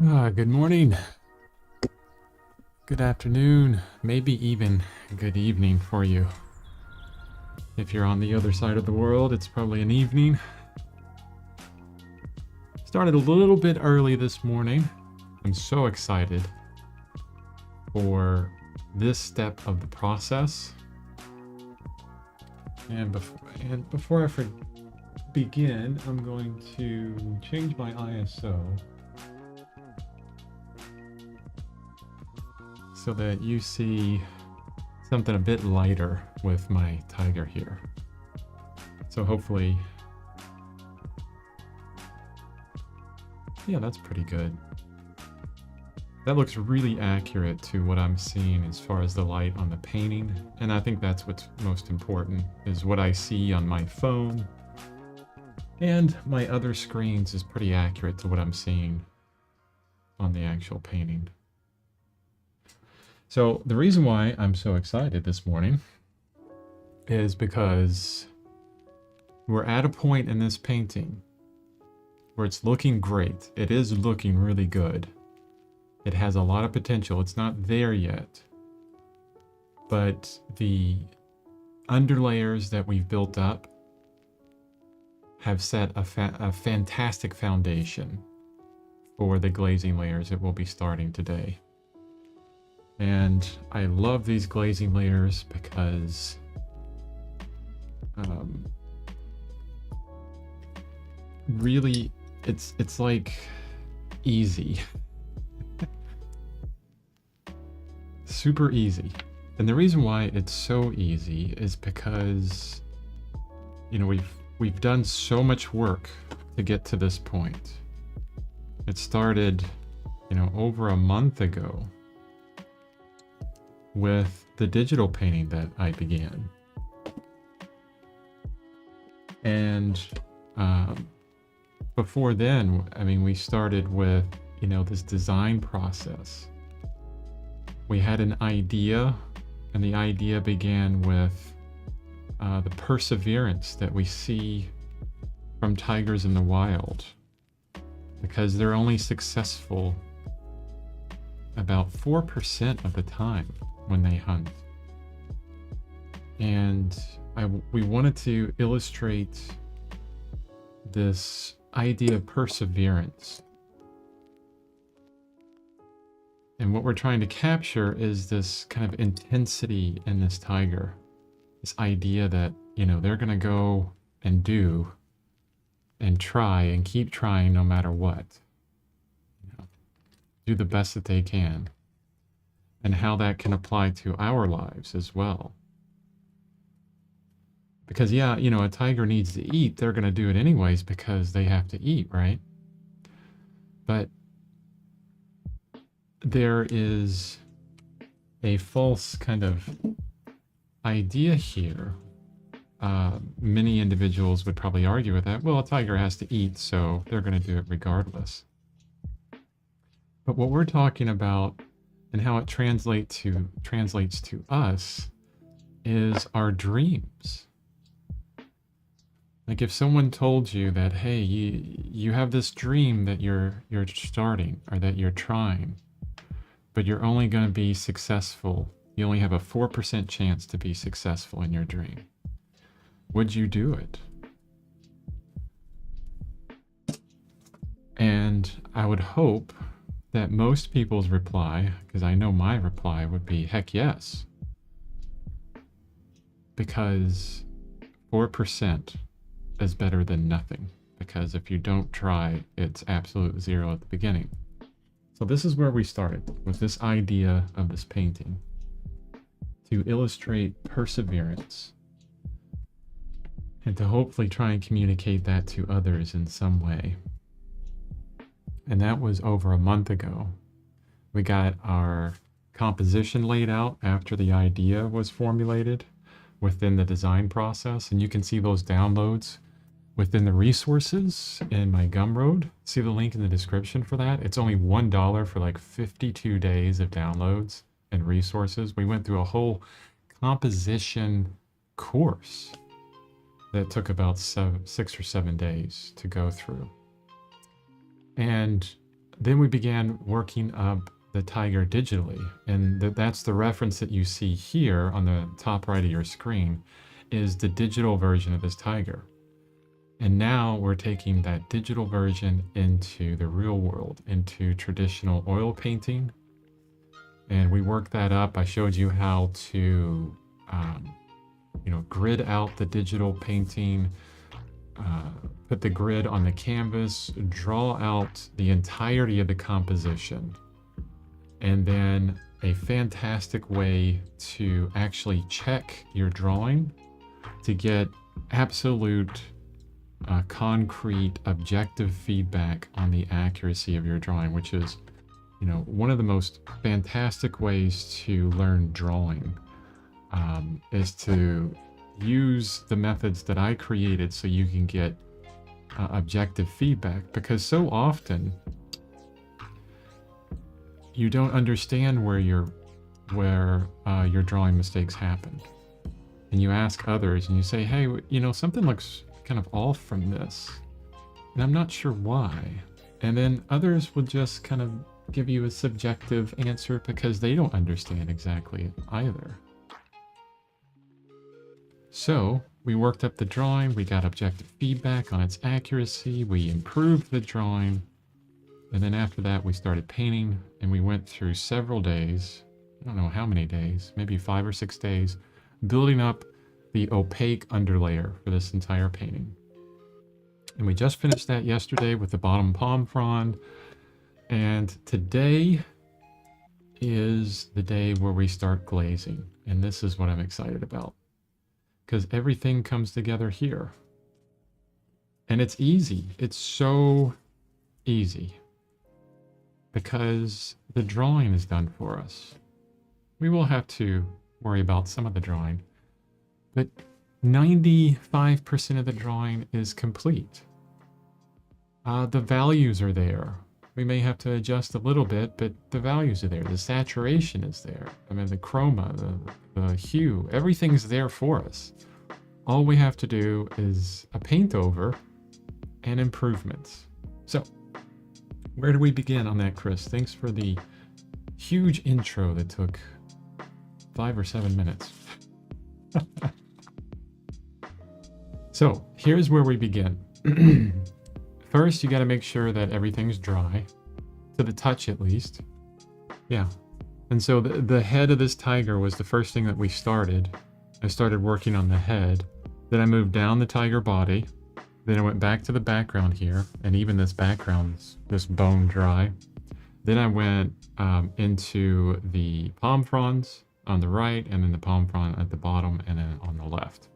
Good morning, good afternoon, maybe even good evening for you. If you're on the other side of the world, it's probably an evening. Started a little bit early this morning. I'm so excited for this step of the process. And before I begin, I'm going to change my ISO so that you see something a bit lighter with my tiger here. So hopefully, yeah, that's pretty good. That looks really accurate to what I'm seeing as far as the light on the painting. And I think that's what's most important, is what I see on my phone and my other screens is pretty accurate to what I'm seeing on the actual painting. So the reason why I'm so excited this morning is because we're at a point in this painting where it's looking great. It is looking really good. It has a lot of potential. It's not there yet, but the underlayers that we've built up have set a fantastic foundation for the glazing layers that we'll be starting today. And I love these glazing layers because really it's like easy. Super easy. And the reason why it's so easy is because, you know, we've done so much work to get to this point. It started, you know, over a month ago with the digital painting that I began. And before then, I mean, we started with, you know, this design process. We had an idea, and the idea began with the perseverance that we see from tigers in the wild, because they're only successful about 4% of the time when they hunt. And we wanted to illustrate this idea of perseverance. And what we're trying to capture is this kind of intensity in this tiger. This idea that, you know, they're going to go and do and try and keep trying no matter what. You know, do the best that they can. And how that can apply to our lives as well. Because, yeah, you know, a tiger needs to eat. They're going to do it anyways because they have to eat, right? But there is a false kind of idea here. Many individuals would probably argue with that. Well, a tiger has to eat, so they're going to do it regardless. But what we're talking about and how it translates to us is our dreams. Like if someone told you that, hey, you have this dream that you're starting or that you're trying, but you're only going to be successful. You only have a 4% chance to be successful in your dream. Would you do it? And I would hope that most people's reply, because I know my reply would be, heck yes. Because 4% is better than nothing. Because if you don't try, it's absolute zero at the beginning. So this is where we started, with this idea of this painting, to illustrate perseverance and to hopefully try and communicate that to others in some way. And that was over a month ago. We got our composition laid out after the idea was formulated within the design process, and you can see those downloads within the resources in my Gumroad. See the link in the description for that. It's only $1 for like 52 days of downloads and resources. We went through a whole composition course that took about 6 or 7 days to go through. And then we began working up the tiger digitally. And that's the reference that you see here on the top right of your screen is the digital version of this tiger. And now we're taking that digital version into the real world, into traditional oil painting. And we worked that up. I showed you how to, grid out the digital painting, put the grid on the canvas, draw out the entirety of the composition. And then a fantastic way to actually check your drawing to get absolute concrete, objective feedback on the accuracy of your drawing, which is, one of the most fantastic ways to learn drawing, is to use the methods that I created so you can get objective feedback. Because so often you don't understand where your drawing mistakes happened, and you ask others and you say, hey, something looks kind of off from this, and I'm not sure why. And then others will just kind of give you a subjective answer because they don't understand exactly either. So we worked up the drawing, we got objective feedback on its accuracy, we improved the drawing, and then after that we started painting, and we went through several days, I don't know how many days, maybe 5 or 6 days, building up the opaque underlayer for this entire painting. And we just finished that yesterday with the bottom palm frond. And today is the day where we start glazing. And this is what I'm excited about, because everything comes together here. And it's easy. It's so easy because the drawing is done for us. We will have to worry about some of the drawing, but 95% of the drawing is complete. The values are there. We may have to adjust a little bit, but the values are there. The saturation is there. I mean, the chroma, the hue, everything's there for us. All we have to do is a paint over and improvements. So, where do we begin on that, Chris? Thanks for the huge intro that took 5 or 7 minutes. So, here's where we begin. First, you got to make sure that everything's dry, to the touch at least. Yeah. And so the head of this tiger was the first thing that we started. I started working on the head. Then I moved down the tiger body. Then I went back to the background here, and even this background's this bone dry. Then I went into the palm fronds on the right, and then the palm frond at the bottom, and then on the left.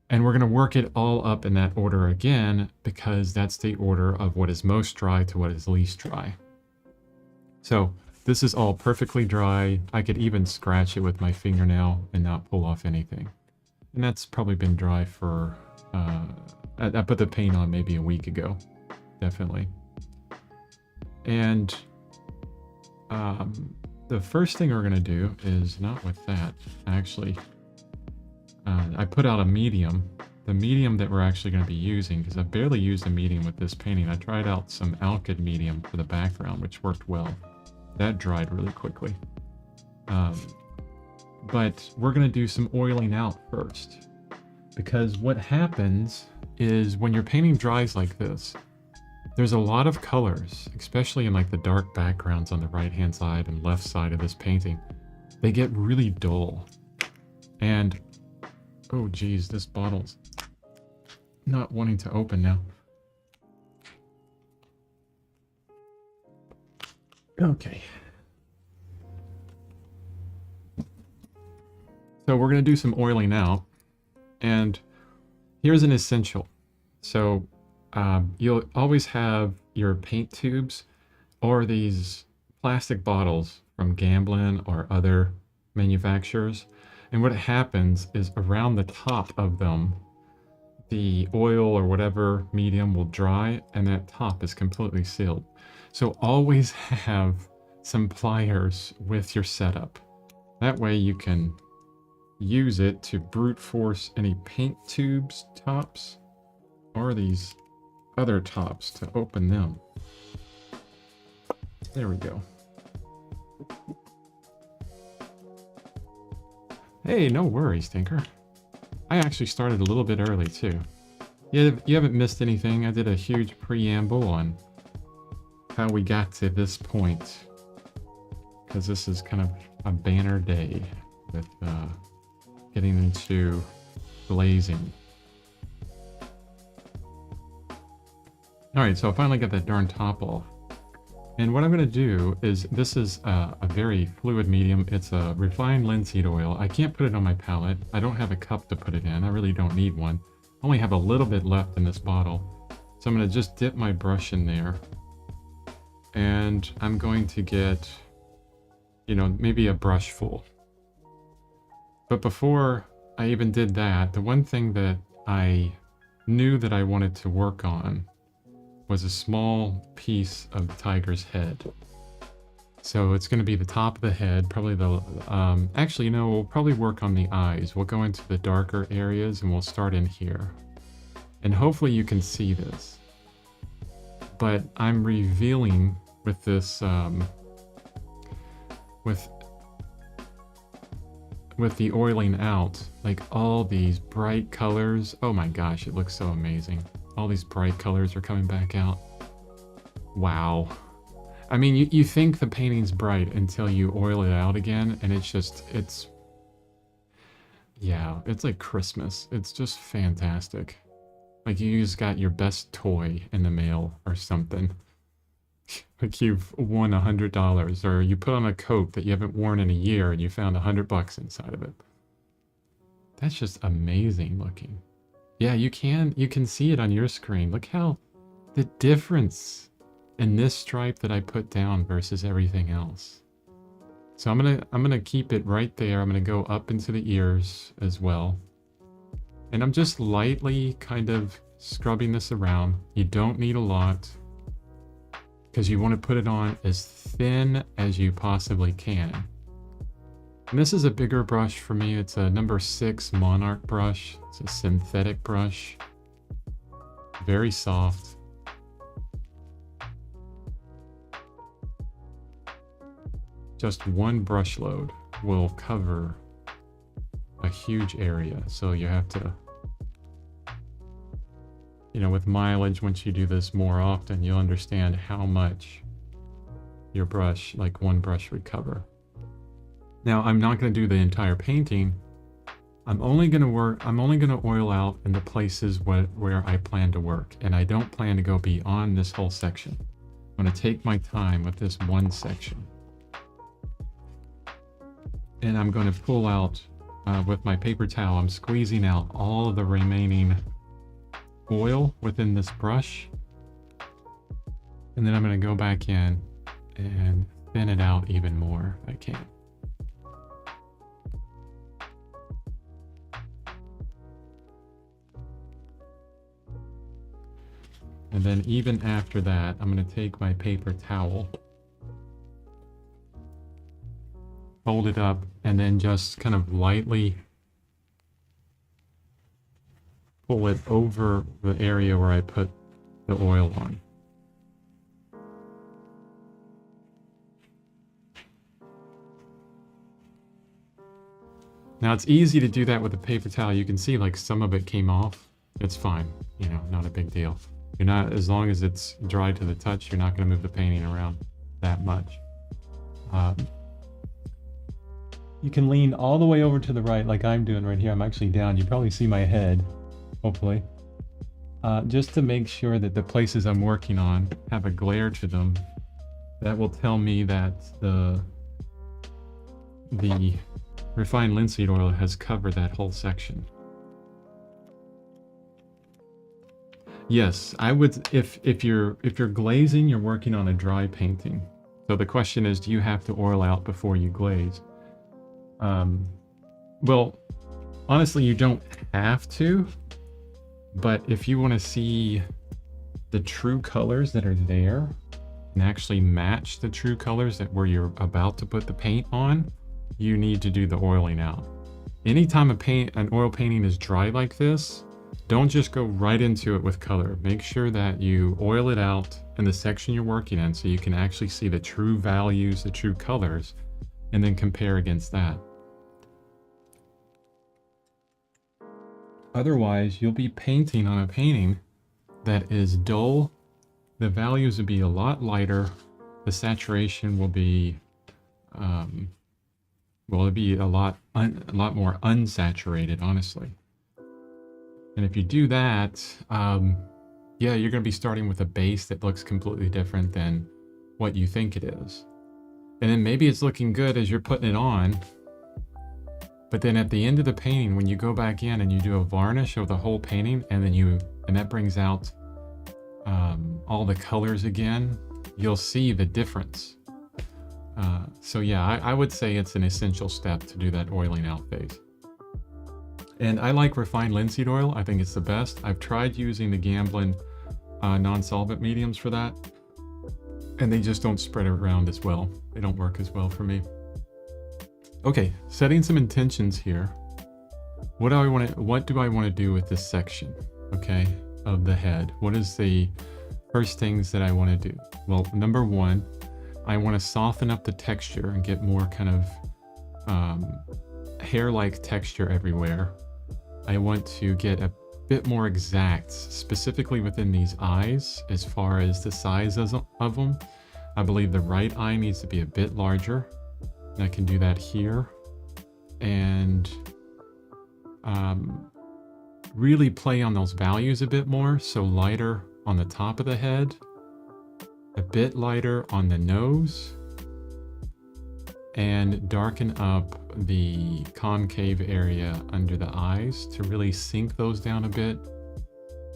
And we're going to work it all up in that order again, because that's the order of what is most dry to what is least dry. So this is all perfectly dry. I could even scratch it with my fingernail and not pull off anything. And that's probably been dry for, I put the paint on maybe a week ago, definitely. And the first thing we're going to do is not with that, actually. I put out a medium, the medium that we're actually going to be using, because I've barely used a medium with this painting. I tried out some alkyd medium for the background, which worked well. That dried really quickly. But we're going to do some oiling out first, because what happens is when your painting dries like this, there's a lot of colors, especially in like the dark backgrounds on the right-hand side and left side of this painting. They get really dull. And oh geez, this bottle's not wanting to open now. Okay. So we're going to do some oiling now. And here's an essential. So you'll always have your paint tubes or these plastic bottles from Gamblin or other manufacturers. And what happens is around the top of them, the oil or whatever medium will dry, and that top is completely sealed. So always have some pliers with your setup. That way you can use it to brute force any paint tubes tops or these other tops to open them. There we go. Hey, no worries, Tinker. I actually started a little bit early, too. You haven't missed anything. I did a huge preamble on how we got to this point. Because this is kind of a banner day with getting into glazing. Alright, so I finally got that darn top off. And what I'm going to do is, this is a very fluid medium. It's a refined linseed oil. I can't put it on my palette. I don't have a cup to put it in. I really don't need one. I only have a little bit left in this bottle. So I'm going to just dip my brush in there. And I'm going to get, you know, maybe a brush full. But before I even did that, the one thing that I knew that I wanted to work on was a small piece of the tiger's head. So it's going to be the top of the head, probably the, actually, you know, we'll probably work on the eyes. We'll go into the darker areas and we'll start in here. And hopefully you can see this. But I'm revealing with this, with the oiling out, like all these bright colors. Oh my gosh, it looks so amazing. All these bright colors are coming back out. Wow. I mean, you think the painting's bright until you oil it out again, and it's just, yeah, it's like Christmas. It's just fantastic. Like you just got your best toy in the mail or something. Like you've won $100, or you put on a coat that you haven't worn in a year and you found $100 inside of it. That's just amazing looking. Yeah, you can see it on your screen. Look how the difference in this stripe that I put down versus everything else. So I'm gonna keep it right there. I'm gonna go up into the ears as well. And I'm just lightly kind of scrubbing this around. You don't need a lot, because you want to put it on as thin as you possibly can. And this is a bigger brush for me. It's a number 6 Monarch brush. It's a synthetic brush. Very soft. Just one brush load will cover a huge area. So you have to, you know, with mileage, once you do this more often, you'll understand how much your brush, like one brush, would cover. Now, I'm not going to do the entire painting. I'm only going to oil out in the places where I plan to work. And I don't plan to go beyond this whole section. I'm going to take my time with this one section. And I'm going to pull out, with my paper towel, I'm squeezing out all of the remaining oil within this brush. And then I'm going to go back in and thin it out even more if I can. And then even after that, I'm going to take my paper towel, fold it up, and then just kind of lightly pull it over the area where I put the oil on. Now it's easy to do that with a paper towel. You can see like some of it came off. It's fine, you know, not a big deal. You're not, as long as it's dry to the touch, you're not going to move the painting around that much. You can lean all the way over to the right like I'm doing right here. I'm actually down. You probably see my head, hopefully. Just to make sure that the places I'm working on have a glare to them. That will tell me that the refined linseed oil has covered that whole section. Yes, I would, if you're glazing, you're working on a dry painting. So the question is, do you have to oil out before you glaze? Well, honestly, you don't have to, but if you want to see the true colors that are there and actually match the true colors that where you're about to put the paint on, you need to do the oiling out. Anytime an oil painting is dry like this, don't just go right into it with color. Make sure that you oil it out in the section you're working in so you can actually see the true values, the true colors, and then compare against that. Otherwise, you'll be painting on a painting that is dull. The values will be a lot lighter. The saturation will be, well, it'll be a lot more unsaturated, honestly. And if you do that, yeah, you're going to be starting with a base that looks completely different than what you think it is. And then maybe it's looking good as you're putting it on, but then at the end of the painting, when you go back in and you do a varnish of the whole painting, and that brings out all the colors again, you'll see the difference. So yeah, I would say it's an essential step to do that oiling out phase. And I like refined linseed oil. I think it's the best. I've tried using the Gamblin non-solvent mediums for that, and they just don't spread around as well. They don't work as well for me. Okay, setting some intentions here. What do I want to do with this section, okay, of the head? What is the first things that I want to do? Well, number one, I want to soften up the texture and get more kind of hair-like texture everywhere. I want to get a bit more exact, specifically within these eyes, as far as the size of them. I believe the right eye needs to be a bit larger. And I can do that here. And really play on those values a bit more. So lighter on the top of the head, a bit lighter on the nose, and darken up the concave area under the eyes to really sink those down a bit.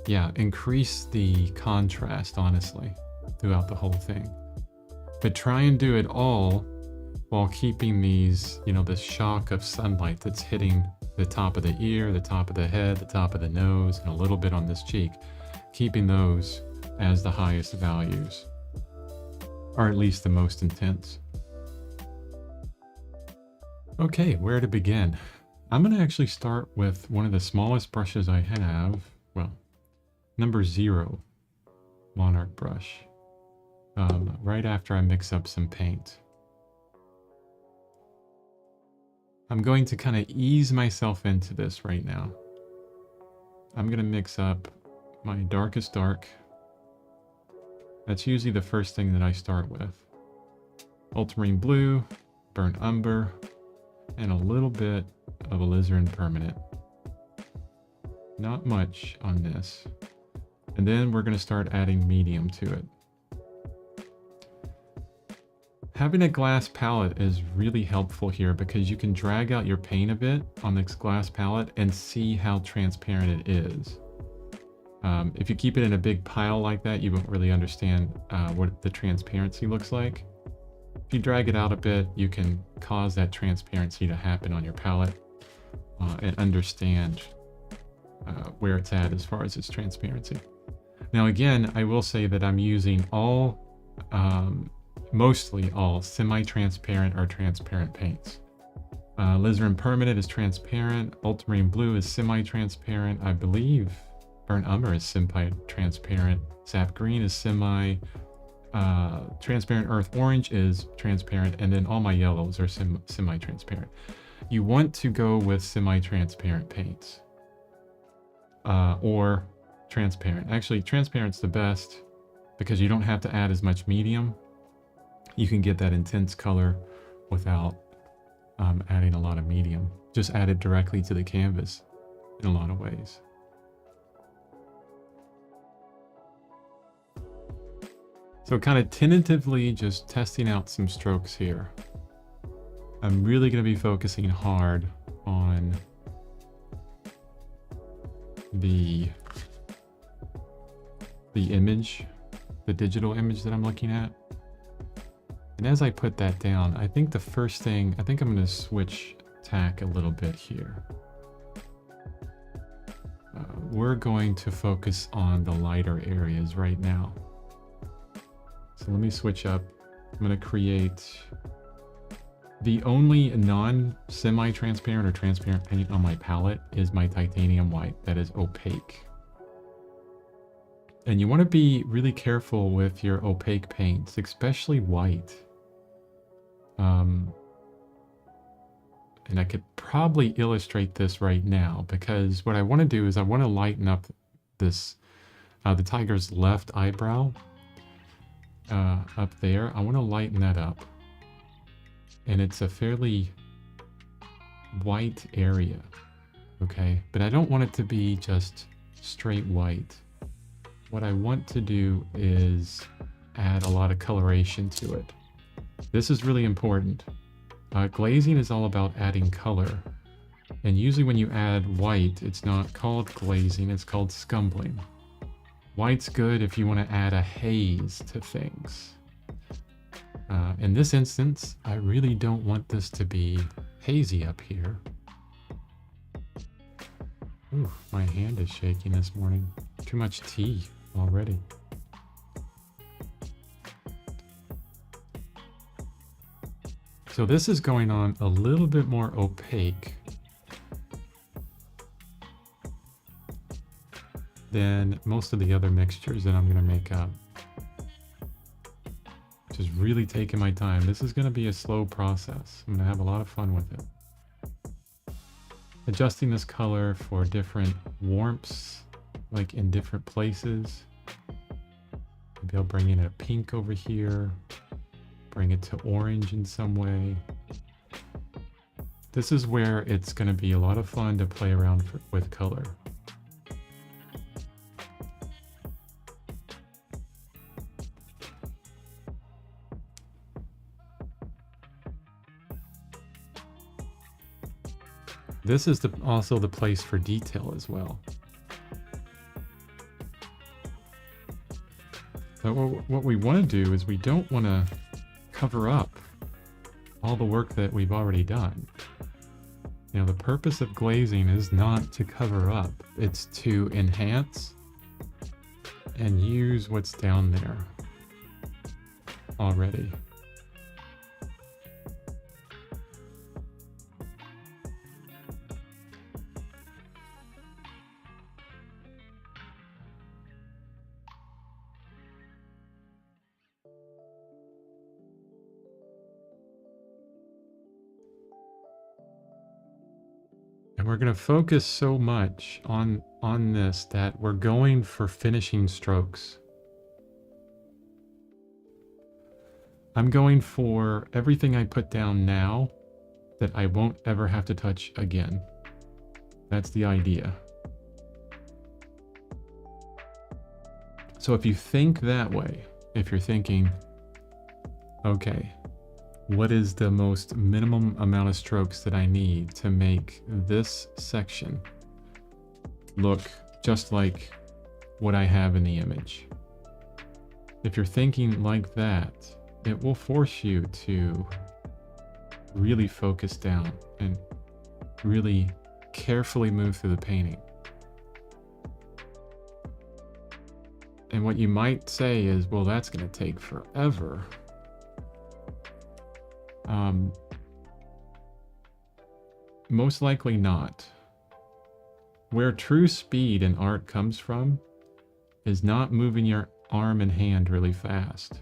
Yeah, increase the contrast, honestly, throughout the whole thing. But try and do it all while keeping these, the shock of sunlight that's hitting the top of the ear, the top of the head, the top of the nose, and a little bit on this cheek, keeping those as the highest values, or at least the most intense. Okay, where to begin? I'm going to actually start with one of the smallest brushes I have, well, number 0 Monarch brush, right after I mix up some paint. I'm going to kind of ease myself into this right now. I'm going to mix up my darkest dark. That's usually the first thing that I start with. Ultramarine blue, burnt umber, and a little bit of alizarin permanent. Not much on this. And then we're going to start adding medium to it. Having a glass palette is really helpful here because you can drag out your paint a bit on this glass palette and see how transparent it is. If you keep it in a big pile like that, you won't really understand what the transparency looks like. If you drag it out a bit, you can cause that transparency to happen on your palette and understand where it's at as far as its transparency. Now again, I will say that I'm using mostly all semi-transparent or transparent paints. Alizarin permanent is transparent, ultramarine blue is semi-transparent, I believe burnt umber is semi-transparent, sap green is transparent, earth orange is transparent, and then all my yellows are semi-transparent. You want to go with semi-transparent paints or transparent. Actually, transparent's the best because you don't have to add as much medium. You can get that intense color without adding a lot of medium. Just add it directly to the canvas in a lot of ways. So kind of tentatively just testing out some strokes here. I'm really going to be focusing hard on the image, the digital image that I'm looking at. And as I put that down, I think the first thing, I'm going to switch tack a little bit here. We're going to focus on the lighter areas right now. So let me switch up. I'm going to create the only non-semi-transparent or transparent paint on my palette is my titanium white that is opaque. And you want to be really careful with your opaque paints, especially white. And I could probably illustrate this right now, because what I want to do is I want to lighten up this, the tiger's left eyebrow up there. I want to lighten that up. And it's a fairly white area, okay? But I don't want it to be just straight white. What I want to do is add a lot of coloration to it. This is really important. Glazing is all about adding color. And usually when you add white, it's not called glazing, it's called scumbling. White's good if you want to add a haze to things. In this instance, I really don't want this to be hazy up here. Ooh, my hand is shaking this morning. Too much tea already. So this is going on a little bit more opaque than most of the other mixtures that I'm going to make up. Just really taking my time. This is going to be a slow process. I'm going to have a lot of fun with it. Adjusting this color for different warmths, like in different places. Maybe I'll bring in a pink over here. Bring it to orange in some way. This is where it's going to be a lot of fun to play around with color. This is also the place for detail as well. So what we want to do is we don't want to cover up all the work that we've already done. You know, the purpose of glazing is not to cover up, it's to enhance and use what's down there already. And we're going to focus so much on this that we're going for finishing strokes. I'm going for everything I put down now that I won't ever have to touch again. That's the idea. So if you think that way, if you're thinking, okay, what is the most minimum amount of strokes that I need to make this section look just like what I have in the image? If you're thinking like that, it will force you to really focus down and really carefully move through the painting. And what you might say is, well, that's going to take forever. Most likely not. Where true speed in art comes from is not moving your arm and hand really fast.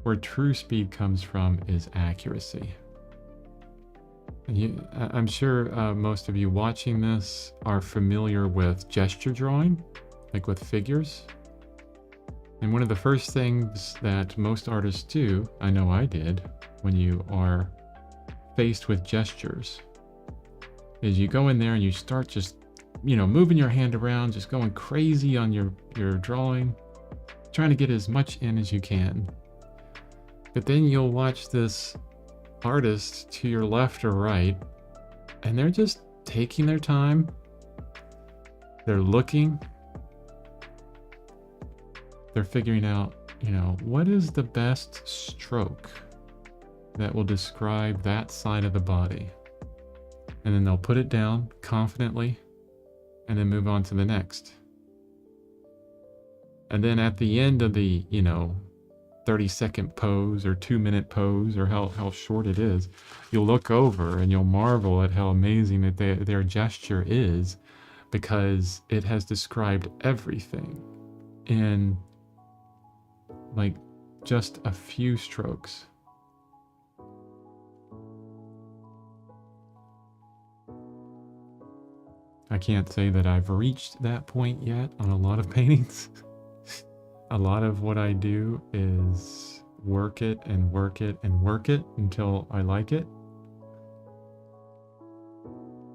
Where true speed comes from is accuracy. And I'm sure most of you watching this are familiar with gesture drawing, like with figures. And one of the first things that most artists do, I know I did, when you are faced with gestures, is you go in there and you start just, moving your hand around, just going crazy on your drawing, trying to get as much in as you can. But then you'll watch this artist to your left or right, and they're just taking their time. They're looking. They're figuring out, what is the best stroke that will describe that side of the body. And then they'll put it down confidently and then move on to the next. And then at the end of the, 30-second pose or 2-minute pose, or how short it is, you'll look over and you'll marvel at how amazing that their gesture is because it has described everything in like just a few strokes. I can't say that I've reached that point yet on a lot of paintings. A lot of what I do is work it and work it and work it until I like it.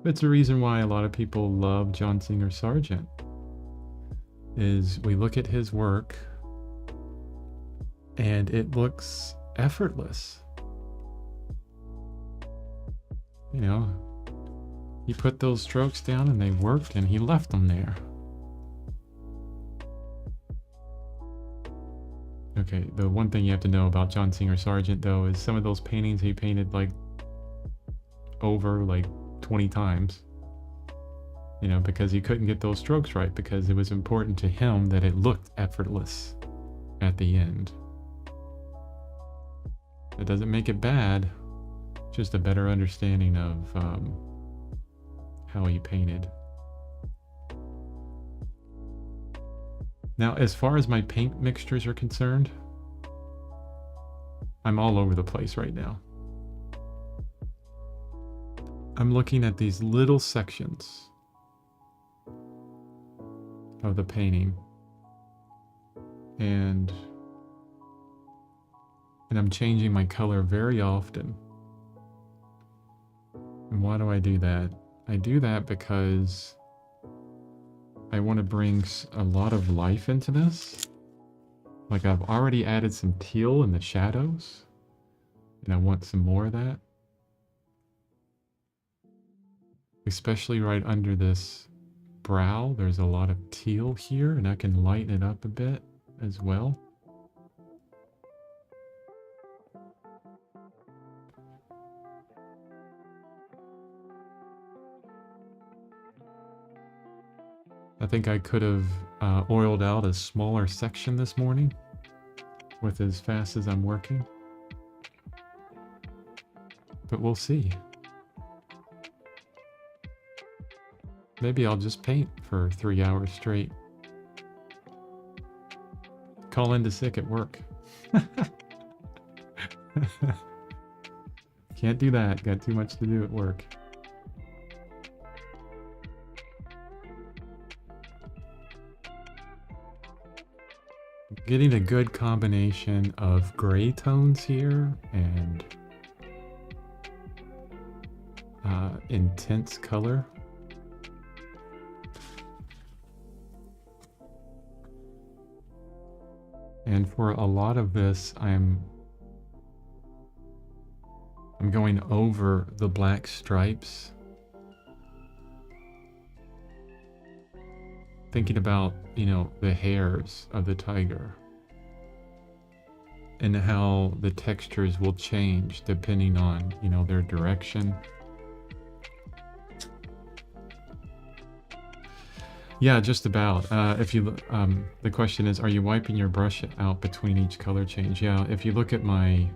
It's a reason why a lot of people love John Singer Sargent, is we look at his work and it looks effortless. You know, he put those strokes down and they worked and he left them there. Okay, the one thing you have to know about John Singer Sargent though is some of those paintings he painted like over like 20 times. You know, because he couldn't get those strokes right, because it was important to him that it looked effortless at the end. It doesn't make it bad, just a better understanding of how he painted. Now, as far as my paint mixtures are concerned, I'm all over the place right now. I'm looking at these little sections of the painting, and I'm changing my color very often. And why do I do that? I do that because I want to bring a lot of life into this. Like, I've already added some teal in the shadows, and I want some more of that. Especially right under this brow, there's a lot of teal here, and I can lighten it up a bit as well. I think I could have oiled out a smaller section this morning with as fast as I'm working. But we'll see. Maybe I'll just paint for 3 hours straight. Call in to sick at work. Can't do that. Got too much to do at work. Getting a good combination of gray tones here and intense color. And for a lot of this, I'm going over the black stripes. Thinking about, you know, the hairs of the tiger and how the textures will change depending on, you know, their direction. Yeah, just about. If you, the question is, are you wiping your brush out between each color change? Yeah, if you look at my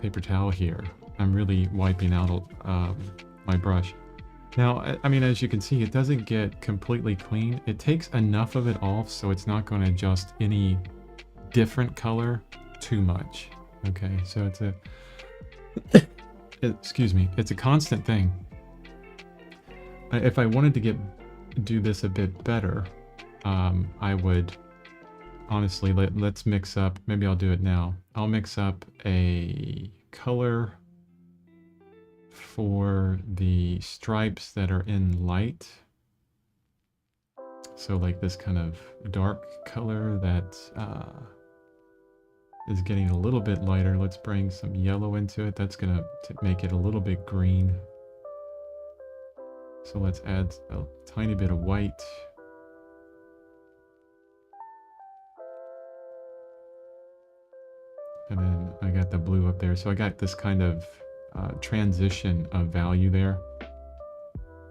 paper towel here, I'm really wiping out my brush. Now, I mean, as you can see, it doesn't get completely clean. It takes enough of it off so it's not going to adjust any different color too much. Okay, so it's a, excuse me, it's a constant thing. If I wanted to do this a bit better, I would honestly, let's mix up, maybe I'll do it now. I'll mix up a color for the stripes that are in light. So like this kind of dark color that is getting a little bit lighter. Let's bring some yellow into it. That's gonna make it a little bit green. So let's add a tiny bit of white. And then I got the blue up there. So I got this kind of transition of value there.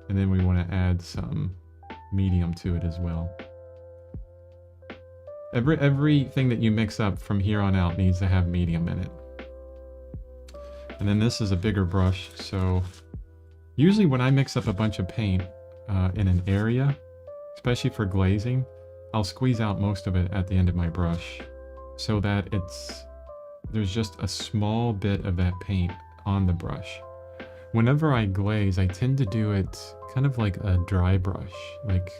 And then we want to add some medium to it as well. Everything that you mix up from here on out needs to have medium in it. And then this is a bigger brush, so usually when I mix up a bunch of paint, in an area, especially for glazing, I'll squeeze out most of it at the end of my brush so that there's just a small bit of that paint on the brush. Whenever I glaze, I tend to do it kind of like a dry brush. Like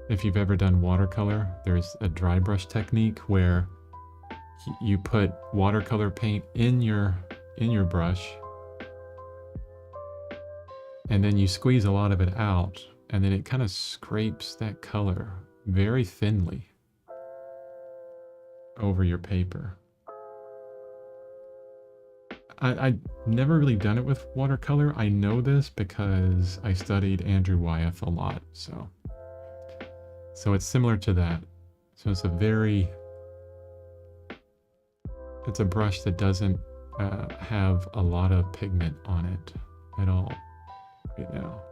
if you've ever done watercolor, there's a dry brush technique where you put watercolor paint in your brush, and then you squeeze a lot of it out, and then it kind of scrapes that color very thinly over your paper. I've never really done it with watercolor. I know this because I studied Andrew Wyeth a lot, so it's similar to that. So it's a brush that doesn't have a lot of pigment on it at all right now.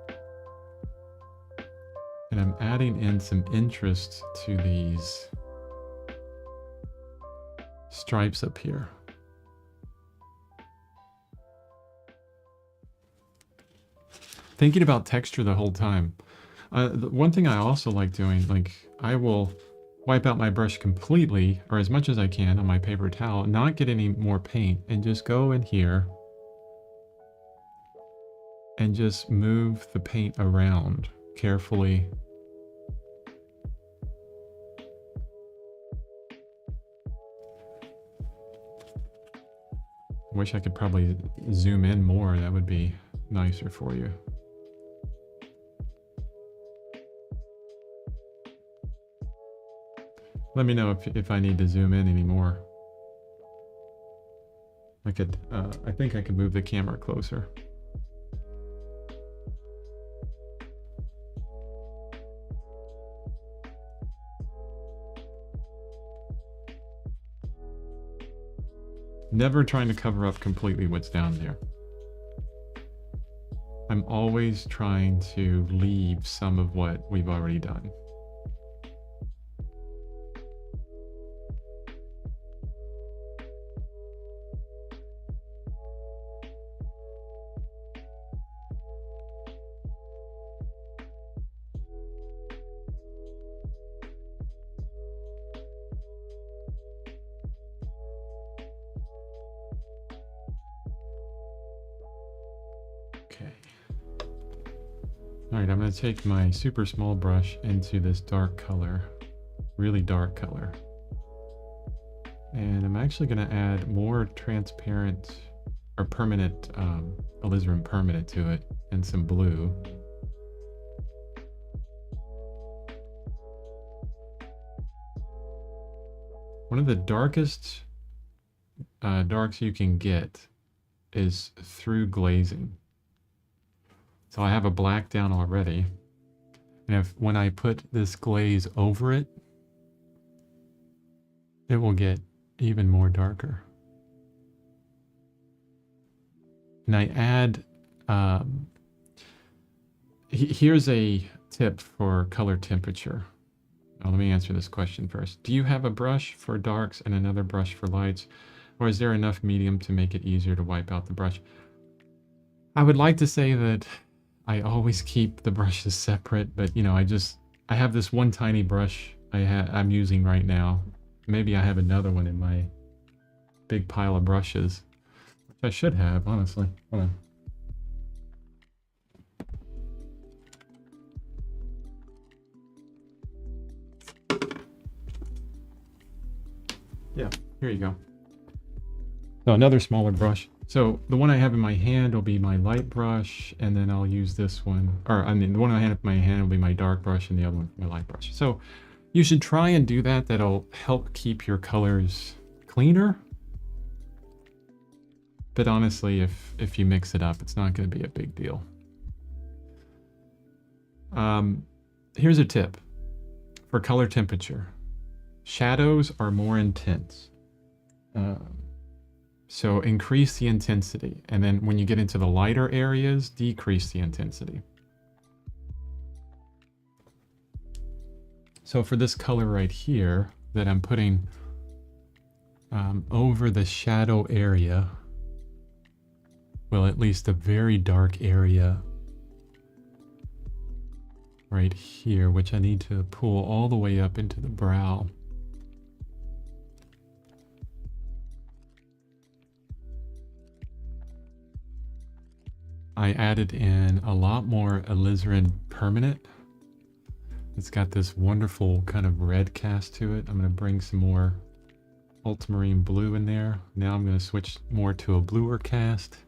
And I'm adding in some interest to these stripes up here. Thinking about texture the whole time. The one thing I also like doing, like I will wipe out my brush completely, or as much as I can on my paper towel, not get any more paint, and just go in here and just move the paint around carefully. I wish I could probably zoom in more. That would be nicer for you. Let me know if I need to zoom in anymore. I think I could move the camera closer. Never trying to cover up completely what's down there. I'm always trying to leave some of what we've already done. Alright, I'm going to take my super small brush into this dark color, really dark color. And I'm actually going to add more transparent or permanent alizarin permanent to it, and some blue. One of the darkest darks you can get is through glazing. So I have a black down already, and when I put this glaze over it, it will get even more darker. And I add, here's a tip for color temperature. Now, let me answer this question first. Do you have a brush for darks and another brush for lights, or is there enough medium to make it easier to wipe out the brush? I would like to say that I always keep the brushes separate, but you know, I have this one tiny brush I'm using right now. Maybe I have another one in my big pile of brushes, which I should have, honestly. Hold on. Yeah, here you go. So another smaller brush. So the one I have in my hand will be my light brush, and then I'll use this one, or I mean, the one I have in my hand will be my dark brush, and the other one my light brush. So you should try and do that. That'll help keep your colors cleaner. But honestly, if you mix it up, it's not going to be a big deal. Here's a tip for color temperature. Shadows are more intense. So increase the intensity, and then when you get into the lighter areas, decrease the intensity. So for this color right here that I'm putting over the shadow area, well, at least a very dark area right here, which I need to pull all the way up into the brow. I added in a lot more alizarin permanent. It's got this wonderful kind of red cast to it. I'm going to bring some more ultramarine blue in there. Now I'm going to switch more to a bluer cast.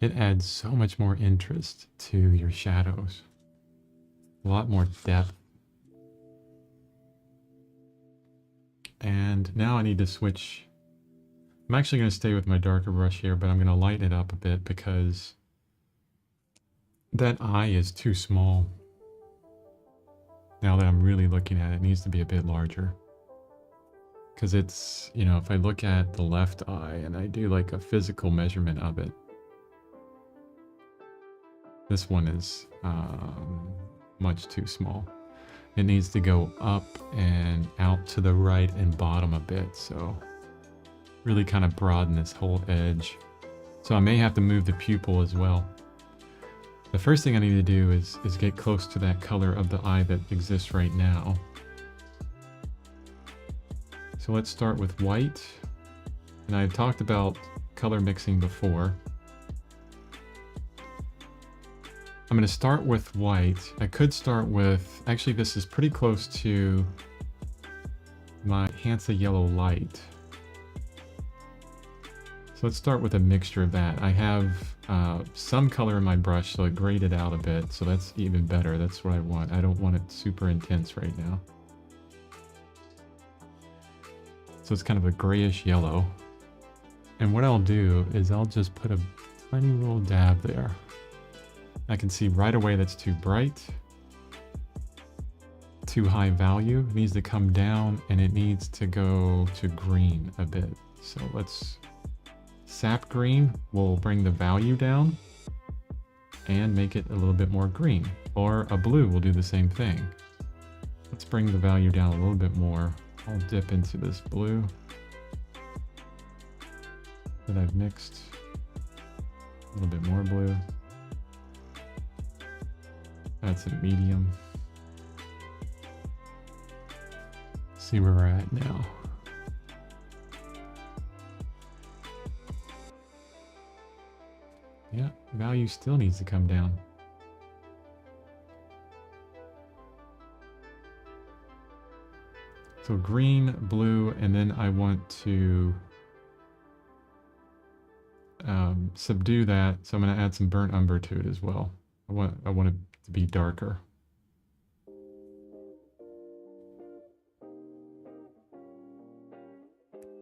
It adds so much more interest to your shadows. A lot more depth. And now I need to switch. I'm actually going to stay with my darker brush here, but I'm going to lighten it up a bit because that eye is too small. Now that I'm really looking at it, it needs to be a bit larger. Because it's, you know, if I look at the left eye and I do like a physical measurement of it, this one is much too small. It needs to go up and out to the right and bottom a bit, so really kind of broaden this whole edge. So I may have to move the pupil as well. The first thing I need to do is get close to that color of the eye that exists right now. So let's start with white. And I talked about color mixing before. I'm going to start with white. I could start with, actually this is pretty close to my Hansa Yellow Light. So let's start with a mixture of that. I have some color in my brush, so it graded out a bit, so that's even better. That's what I want. I don't want it super intense right now. So it's kind of a grayish yellow. And what I'll do is I'll just put a tiny little dab there. I can see right away that's too bright, too high value. It needs to come down and it needs to go to green a bit. So let's... Sap green will bring the value down and make it a little bit more green. Or a blue will do the same thing. Let's bring the value down a little bit more. I'll dip into this blue that I've mixed. A little bit more blue. That's a medium. See where we're at now. Yeah, value still needs to come down. So green, blue, and then I want to subdue that. So I'm going to add some burnt umber to it as well. I want it to be darker.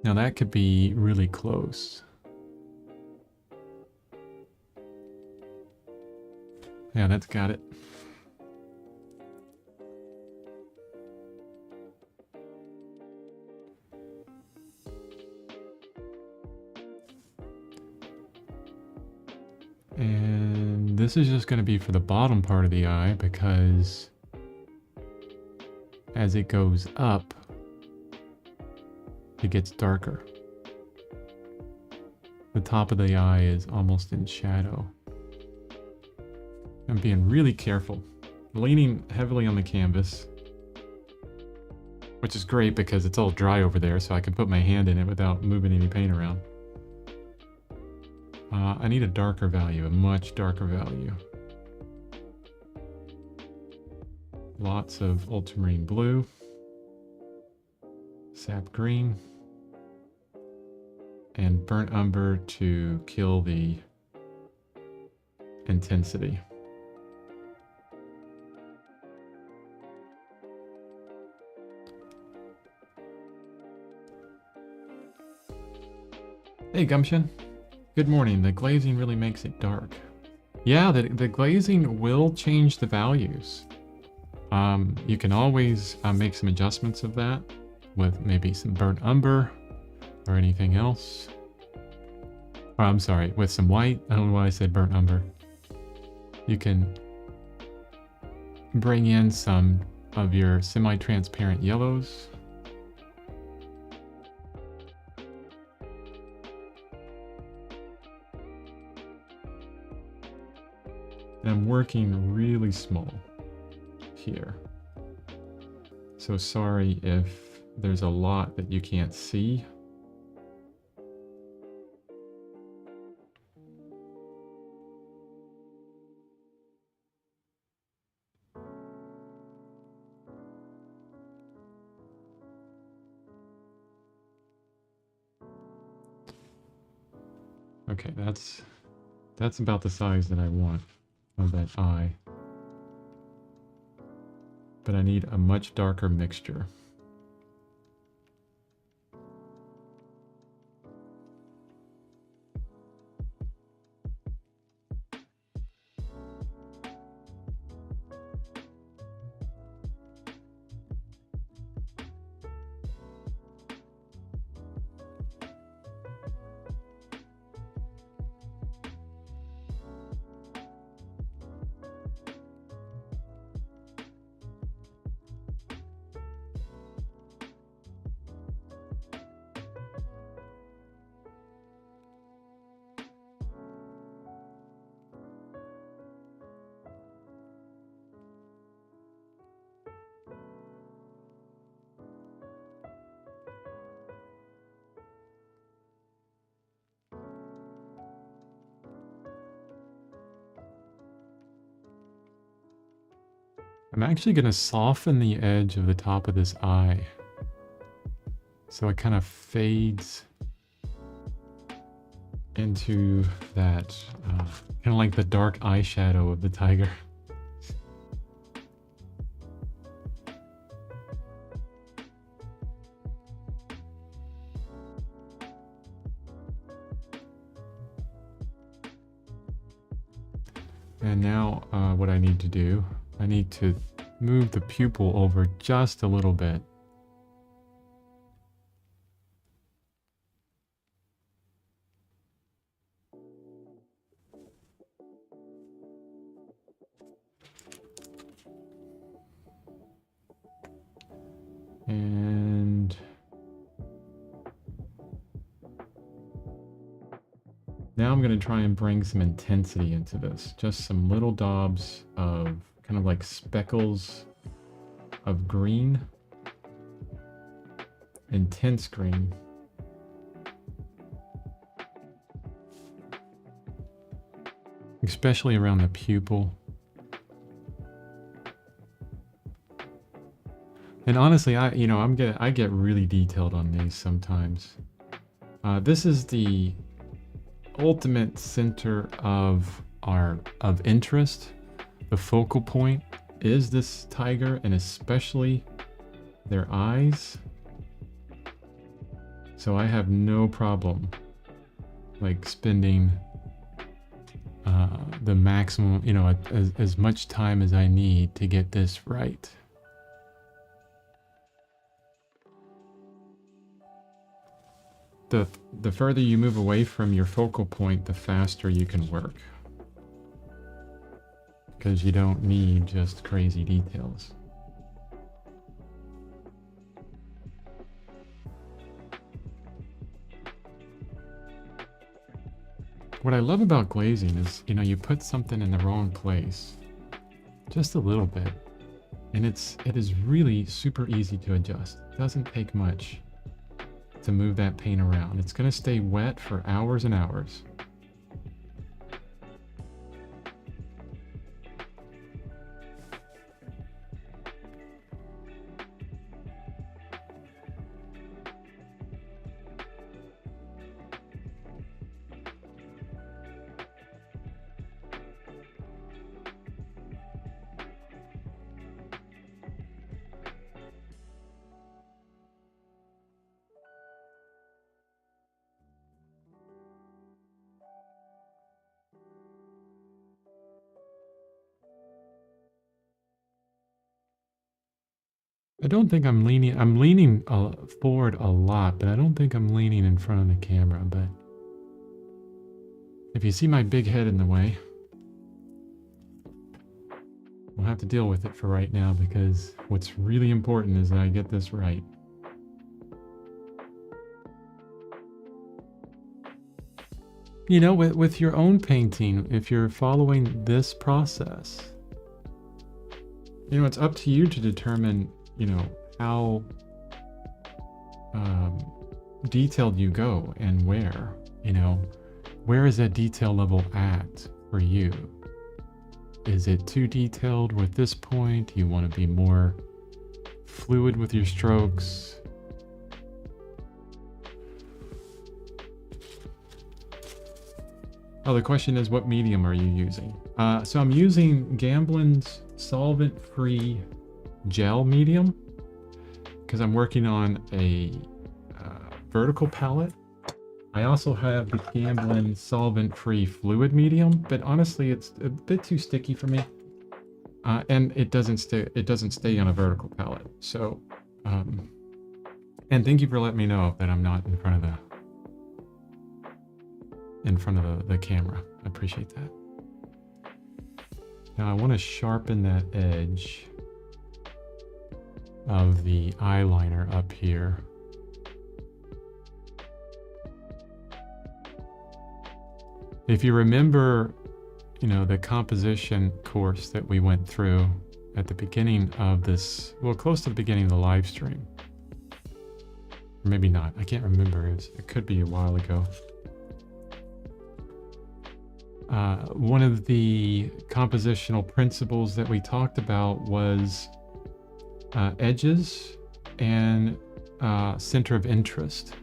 Now that could be really close. Yeah, that's got it. And this is just going to be for the bottom part of the eye because as it goes up, it gets darker. The top of the eye is almost in shadow. I'm being really careful, leaning heavily on the canvas, which is great because it's all dry over there, so I can put my hand in it without moving any paint around. I need a darker value, a much darker value. Lots of ultramarine blue, sap green, and burnt umber to kill the intensity. Hey Gumption, good morning. The glazing really makes it dark. Yeah, the glazing will change the values. You can always make some adjustments of that with maybe some burnt umber or anything else. Oh, I'm sorry, with some white. I don't know why I said burnt umber. You can bring in some of your semi-transparent yellows. And I'm working really small here. So sorry if there's a lot that you can't see. Okay, that's about the size that I want of that eye. But I need a much darker mixture. I'm actually going to soften the edge of the top of this eye, so it kind of fades into that, kind of like the dark eyeshadow of the tiger. And now what I need to do, I need to move the pupil over just a little bit. And now I'm going to try and bring some intensity into this. Just some little daubs of kind of like speckles of green. Intense green. Especially around the pupil. And honestly, I get really detailed on these sometimes. This is the ultimate center of interest. The focal point is this tiger, and especially their eyes. So I have no problem like spending the maximum, as much time as I need to get this right. The further you move away from your focal point, the faster you can work. Because you don't need just crazy details. What I love about glazing is, you put something in the wrong place, just a little bit, and it is really super easy to adjust. It doesn't take much to move that paint around. It's going to stay wet for hours and hours. I don't think I'm leaning forward a lot, but I don't think I'm leaning in front of the camera. But if you see my big head in the way, we'll have to deal with it for right now, because what's really important is that I get this right. you know, with your own painting, if you're following this process, you know, it's up to you to determine, you know, how detailed you go and where, you know, where is that detail level at for you? Is it too detailed with this point? You want to be more fluid with your strokes? Oh, the question is, what medium are you using? So I'm using Gamblin's solvent-free gel medium because I'm working on a vertical palette. I also have the Gamblin solvent-free fluid medium, but honestly, it's a bit too sticky for me, and it doesn't stay. It doesn't stay on a vertical palette. So, and thank you for letting me know that I'm not in front of the camera. I appreciate that. Now I want to sharpen that edge of the eyeliner up here. If you remember, you know, the composition course that we went through at the beginning of this, well, close to the beginning of the live stream. Or maybe not. I can't remember. It could be a while ago. One of the compositional principles that we talked about was edges and center of interest.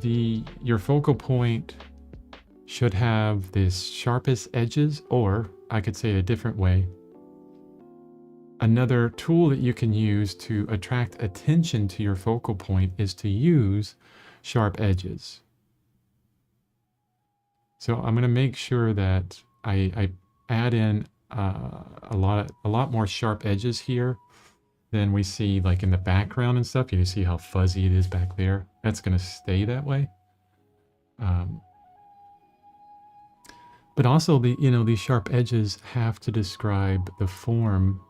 Your focal point should have the sharpest edges, or I could say it a different way. Another tool that you can use to attract attention to your focal point is to use sharp edges. So I'm going to make sure that I add in a lot more sharp edges here than we see like in the background and stuff. You see how fuzzy it is back there? That's going to stay that way. But also these sharp edges have to describe the form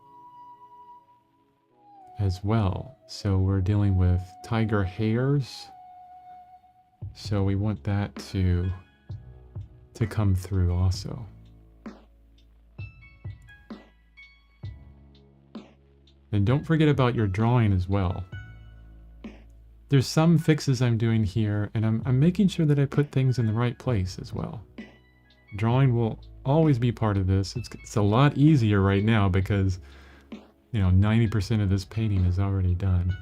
as well. So we're dealing with tiger hairs. So we want that to come through also. And don't forget about your drawing as well. There's some fixes I'm doing here, and I'm making sure that I put things in the right place as well. Drawing will always be part of this. It's a lot easier right now because, you know, 90% of this painting is already done.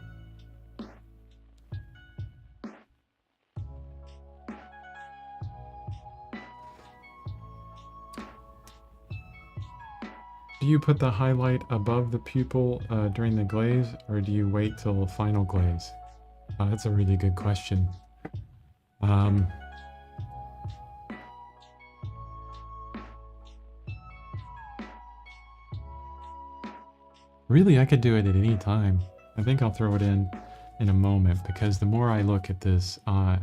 Do you put the highlight above the pupil during the glaze, or do you wait till the final glaze? That's a really good question. Really, I could do it at any time. I think I'll throw it in a moment, because the more I look at this eye,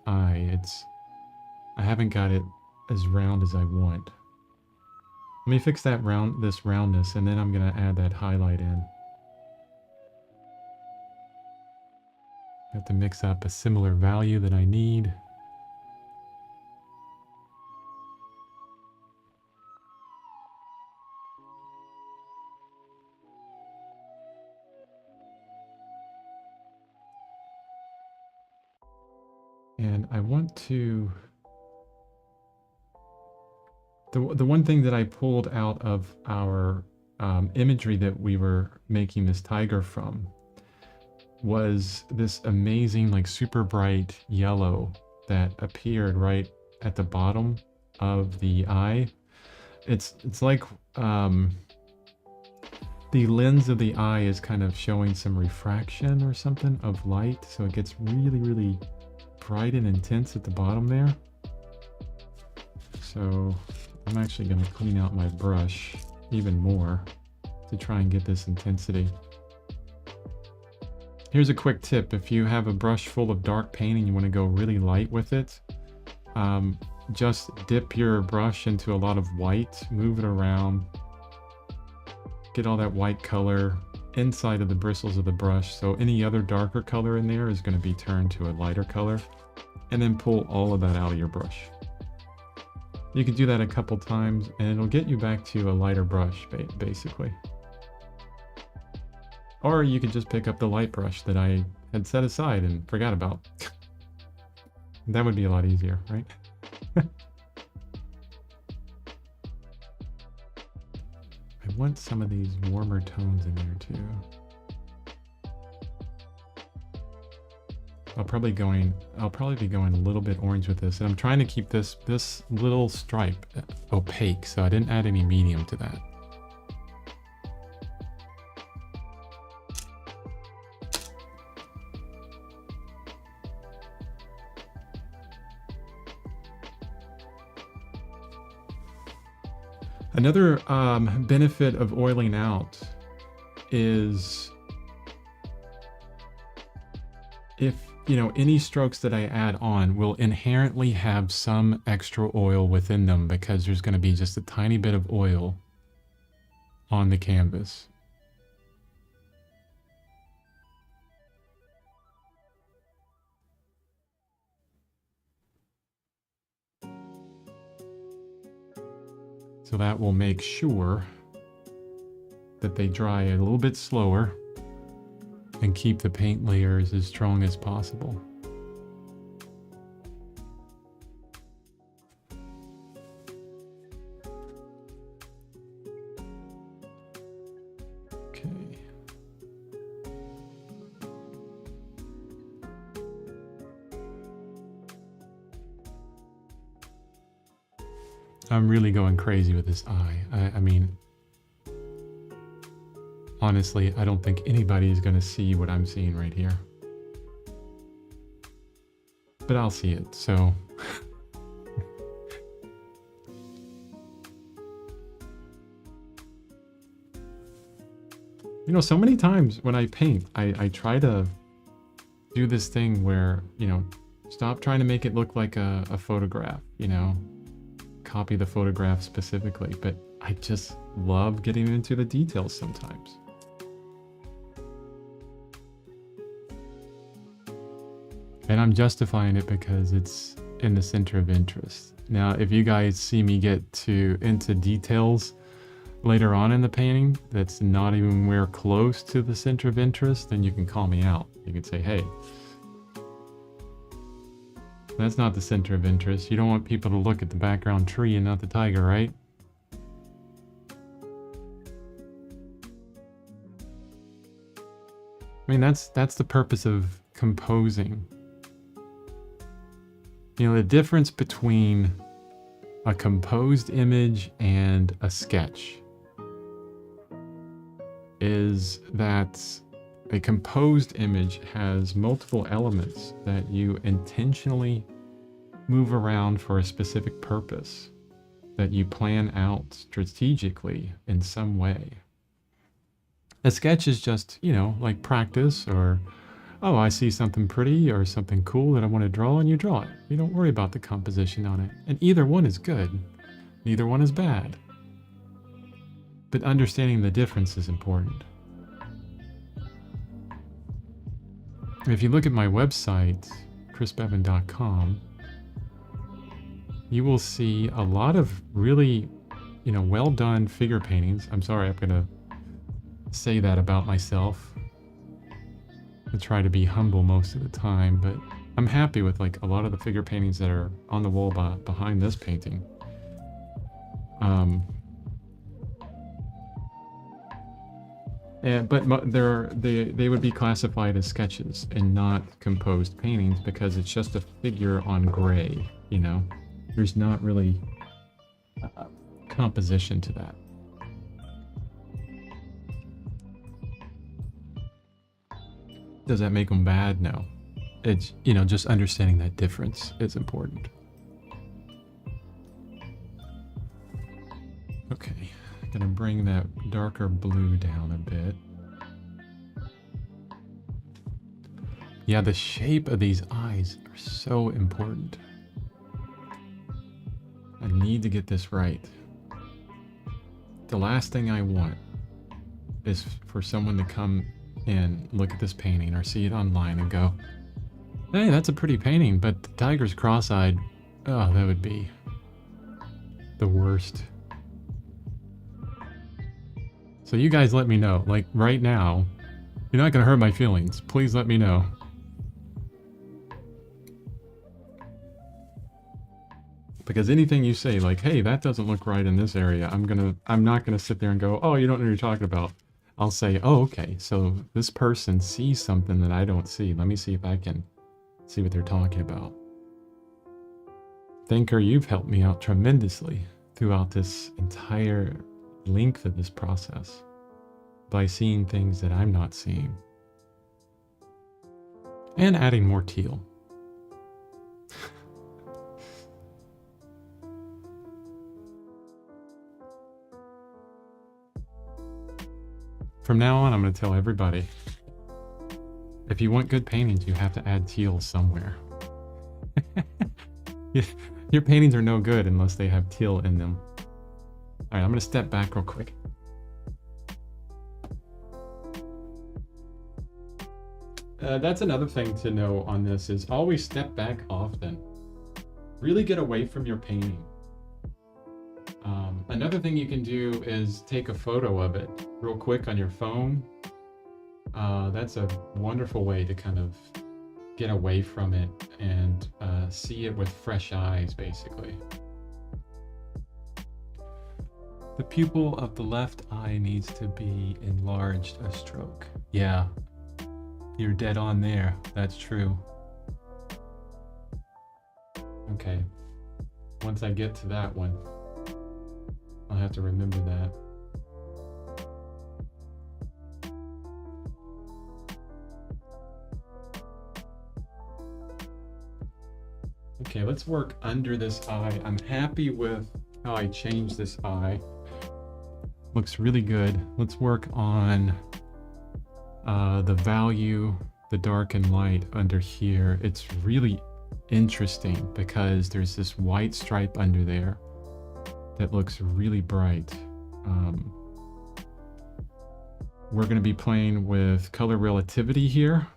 I haven't got it as round as I want. Let me fix that this roundness, and then I'm gonna add that highlight in. Have to mix up a similar value that I need. And I want to... The one thing that I pulled out of our imagery that we were making this tiger from was this amazing, like, super bright yellow that appeared right at the bottom of the eye. It's like the lens of the eye is kind of showing some refraction or something of light, so it gets really, really bright and intense at the bottom there. So I'm actually going to clean out my brush even more to try and get this intensity. Here's a quick tip. If you have a brush full of dark paint and you want to go really light with it, just dip your brush into a lot of white, move it around, get all that white color inside of the bristles of the brush, so any other darker color in there is going to be turned to a lighter color. and then pull all of that out of your brush. You can do that a couple times and it'll get you back to a lighter brush, basically. Or you could just pick up the light brush that I had set aside and forgot about. That would be a lot easier, right? I want some of these warmer tones in there too. I'll probably be going a little bit orange with this, and I'm trying to keep this little stripe opaque, so I didn't add any medium to that. Another benefit of oiling out is if, you know, any strokes that I add on will inherently have some extra oil within them because there's going to be just a tiny bit of oil on the canvas. So that will make sure that they dry a little bit slower and keep the paint layers as strong as possible. Okay. I'm really going crazy with this eye. I mean, honestly, I don't think anybody is going to see what I'm seeing right here. But I'll see it, so... You know, so many times when I paint, I try to do this thing where, you know, stop trying to make it look like a photograph, you know? Copy the photograph specifically, but I just love getting into the details sometimes. And I'm justifying it because it's in the center of interest. Now, if you guys see me get into details later on in the painting that's not even anywhere close to the center of interest, then you can call me out. You can say, hey, that's not the center of interest. You don't want people to look at the background tree and not the tiger, right? I mean, that's the purpose of composing. You know, the difference between a composed image and a sketch is that a composed image has multiple elements that you intentionally move around for a specific purpose that you plan out strategically in some way. A sketch is just, you know, like practice, or, oh, I see something pretty or something cool that I want to draw, and you draw it. You don't worry about the composition on it. And either one is good. Neither one is bad. But understanding the difference is important. If you look at my website, chrisbeaven.com, you will see a lot of really, you know, well done figure paintings. I'm sorry, I'm gonna say that about myself. I try to be humble most of the time, but I'm happy with like a lot of the figure paintings that are on the wall behind this painting. But they would be classified as sketches and not composed paintings because it's just a figure on gray, you know? There's not really composition to that. Does that make them bad? No. It's, you know, just understanding that difference is important. Okay. Gonna bring that darker blue down a bit. Yeah, the shape of these eyes are so important. I need to get this right. The last thing I want is for someone to come and look at this painting or see it online and go, Hey, that's a pretty painting, but the tiger's cross-eyed. Oh, that would be the worst. So you guys let me know. Like, right now, you're not going to hurt my feelings. Please let me know. Because anything you say, like, hey, that doesn't look right in this area, I'm not gonna sit there and go, oh, you don't know what you're talking about. I'll say, oh, okay, so this person sees something that I don't see. Let me see if I can see what they're talking about. Thinker, you've helped me out tremendously throughout this entire length of this process by seeing things that I'm not seeing. And adding more teal. From now on, I'm going to tell everybody, if you want good paintings, you have to add teal somewhere. Your paintings are no good unless they have teal in them. All right, I'm going to step back real quick. That's another thing to know on this is always step back often. Really get away from your painting. Another thing you can do is take a photo of it real quick on your phone. That's a wonderful way to kind of get away from it and see it with fresh eyes, basically. The pupil of the left eye needs to be enlarged a stroke. Yeah, you're dead on there. That's true. Okay. Once I get to that one, I'll have to remember that. Okay, let's work under this eye. I'm happy with how I changed this eye. Looks really good. Let's work on the value, the dark and light under here. It's really interesting because there's this white stripe under there that looks really bright. We're going to be playing with color relativity here.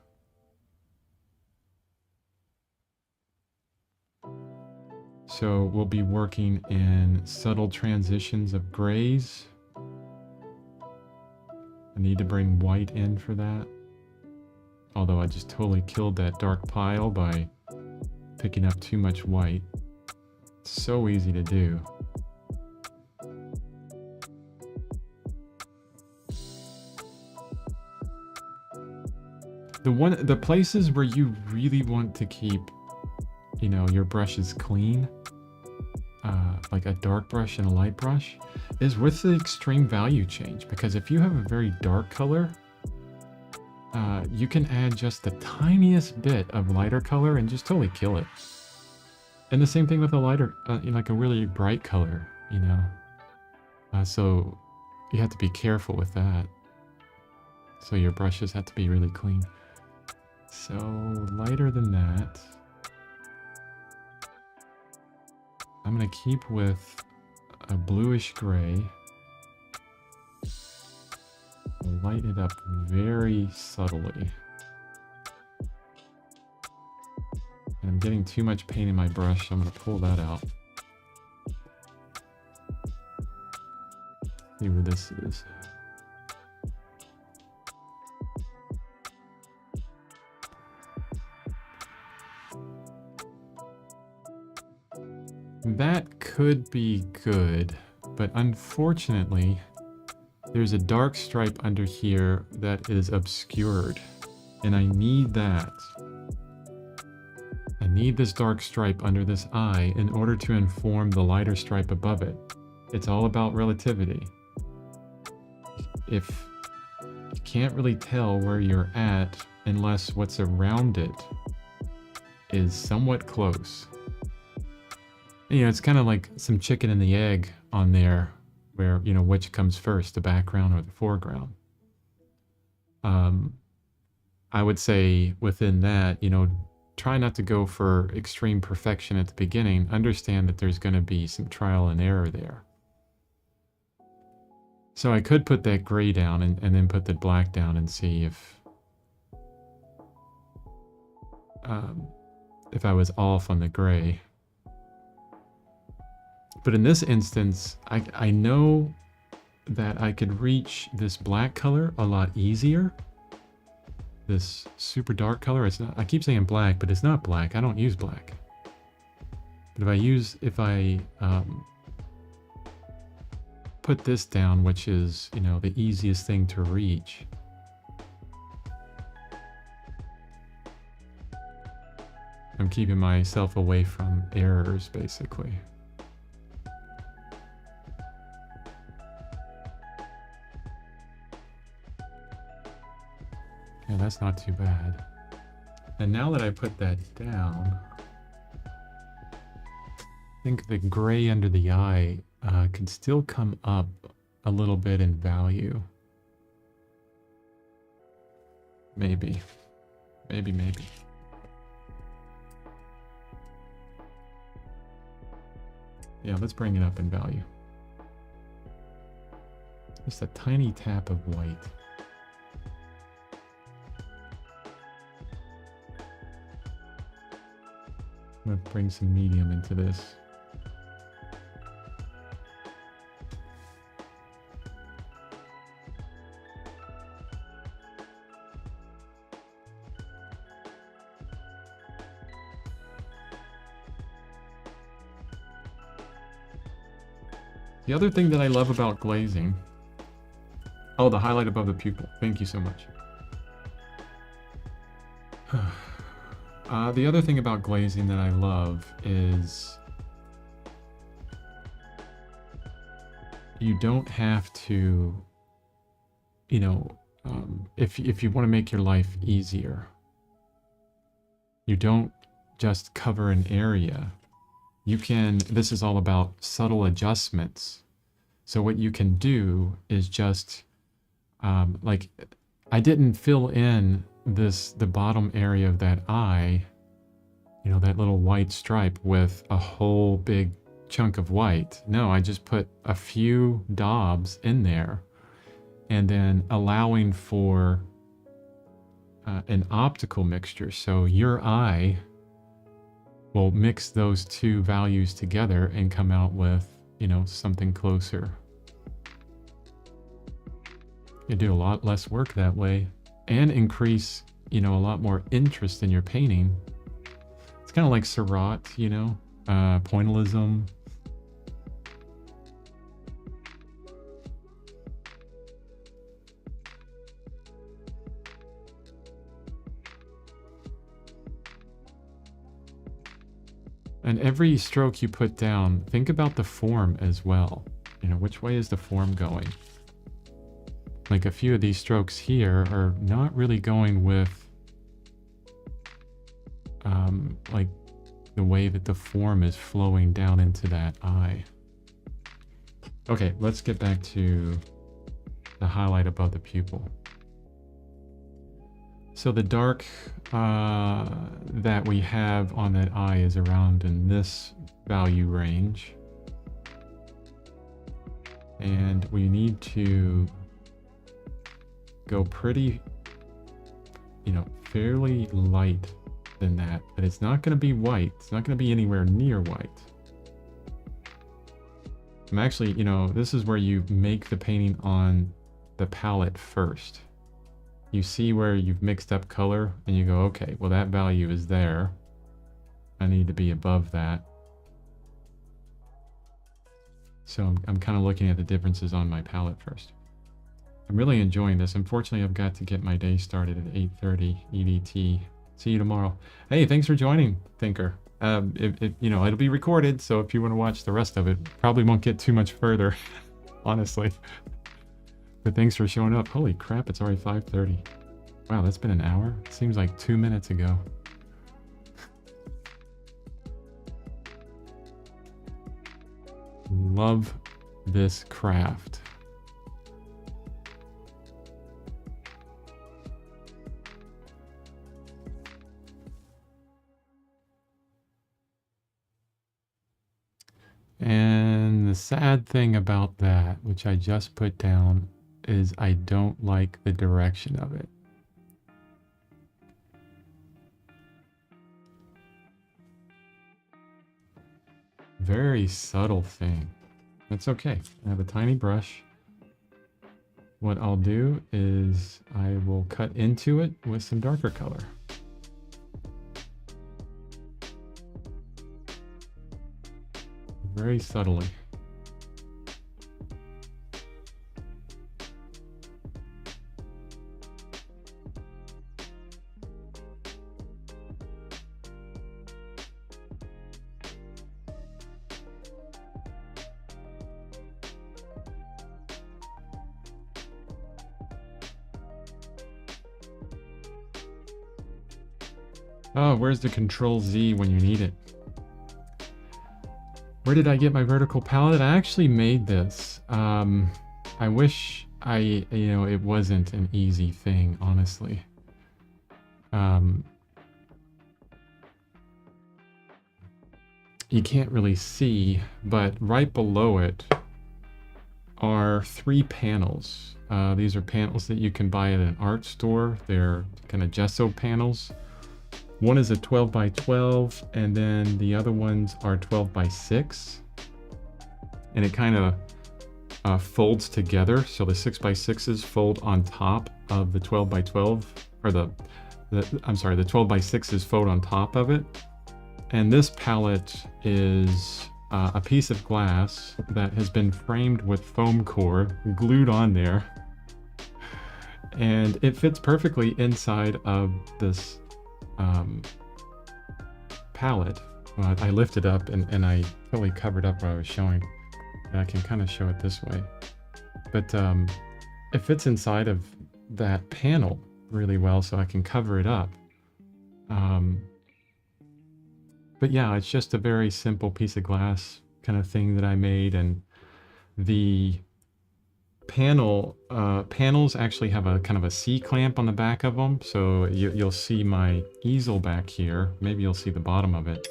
So we'll be working in subtle transitions of grays. I need to bring white in for that. Although I just totally killed that dark pile by picking up too much white. It's so easy to do. The places where you really want to keep, you know, your brushes clean, like a dark brush and a light brush, is with the extreme value change. Because if you have a very dark color, you can add just the tiniest bit of lighter color and just totally kill it. And the same thing with a lighter, like a really bright color, you know. So you have to be careful with that. So your brushes have to be really clean. So lighter than that. I'm going to keep with a bluish gray. Light it up very subtly. And I'm getting too much paint in my brush, so I'm going to pull that out. See where this is. That could be good, but unfortunately, there's a dark stripe under here that is obscured, and I need that. I need this dark stripe under this eye in order to inform the lighter stripe above it. It's all about relativity. If you can't really tell where you're at unless what's around it is somewhat close. You know, it's kind of like some chicken and the egg on there, where, you know, which comes first, the background or the foreground. I would say within that, you know, try not to go for extreme perfection at the beginning. Understand that there's going to be some trial and error there. So I could put that gray down and then put the black down and see if if I was off on the gray. But in this instance, I know that I could reach this black color a lot easier. This super dark color, it's not, I keep saying black, but it's not black. I don't use black. But if I put this down, which is, you know, the easiest thing to reach. I'm keeping myself away from errors, basically. Yeah, that's not too bad. And now that I put that down, I think the gray under the eye can still come up a little bit in value. Maybe. Maybe. Yeah, let's bring it up in value. Just a tiny tap of white. I'm going to bring some medium into this. The other thing that I love about glazing... Oh, the highlight above the pupil. Thank you so much. The other thing about glazing that I love is you don't have to, you know, if you want to make your life easier, you don't just cover an area. You can, this is all about subtle adjustments. So what you can do is just, like, I didn't fill in the bottom area of that eye, you know, that little white stripe with a whole big chunk of white. No, I just put a few daubs in there and then allowing for an optical mixture. So your eye will mix those two values together and come out with, you know, something closer. You do a lot less work that way and increase, you know, a lot more interest in your painting. It's kind of like Seurat, you know, pointillism. And every stroke you put down, think about the form as well. You know, which way is the form going? Like a few of these strokes here are not really going with like the way that the form is flowing down into that eye. Okay, let's get back to the highlight above the pupil. So the dark that we have on that eye is around in this value range. And we need to go pretty, you know, fairly light than that. But it's not going to be white. It's not going to be anywhere near white. I'm actually, you know, this is where you make the painting on the palette first. You see where you've mixed up color and you go, okay, well that value is there. I need to be above that. So I'm kind of looking at the differences on my palette first. I'm really enjoying this. Unfortunately, I've got to get my day started at 8:30 EDT. See you tomorrow. Hey, thanks for joining, Thinker. You know, it'll be recorded, so if you want to watch the rest of it, probably won't get too much further, honestly. But thanks for showing up. Holy crap, it's already 5:30. Wow, that's been an hour? It seems like 2 minutes ago. Love this craft. And the sad thing about that, which I just put down, is I don't like the direction of it. very subtle thing. That's okay. I have a tiny brush. What I'll do is I will cut into it with some darker color. Very subtly. Oh, where's the Control Z when you need it? Where did I get my vertical palette? I actually made this. I wish it wasn't an easy thing, honestly. You can't really see, but right below it are 3 panels. These are panels that you can buy at an art store. They're kind of gesso panels. One is a 12 by 12, and then the other ones are 12 by 6. And it kind of folds together. So the 6 by 6s fold on top of the 12 by 12, or the 12 by 6s fold on top of it. And this palette is a piece of glass that has been framed with foam core glued on there. And it fits perfectly inside of this palette. I lifted up and I totally covered up what I was showing. And I can kind of show it this way. But it fits inside of that panel really well, so I can cover it up. But yeah, it's just a very simple piece of glass kind of thing that I made, and the panels actually have a kind of a C-clamp on the back of them, so you'll see my easel back here. Maybe you'll see the bottom of it,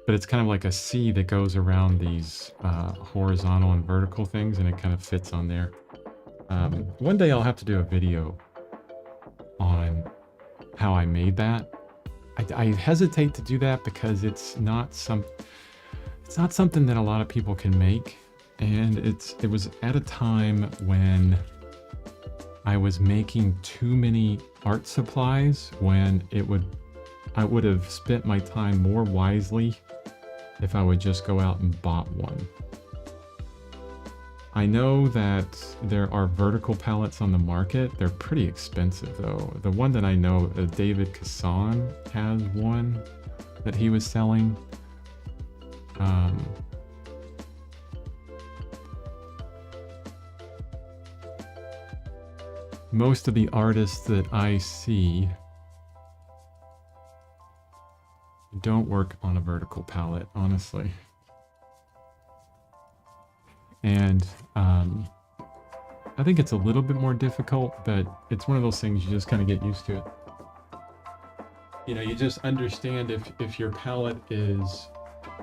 but it's kind of like a C that goes around these horizontal and vertical things, and it kind of fits on there. One day I'll have to do a video on how I made that. I hesitate to do that because it's not something that a lot of people can make. And it was at a time when I was making too many art supplies, when I would have spent my time more wisely if I would just go out and bought one. I know that there are vertical palettes on the market. They're pretty expensive though. The one that I know, David Casson has one that he was selling. Most of the artists that I see don't work on a vertical palette, honestly. And I think it's a little bit more difficult, but it's one of those things you just kind of get used to it. You know, you just understand if your palette is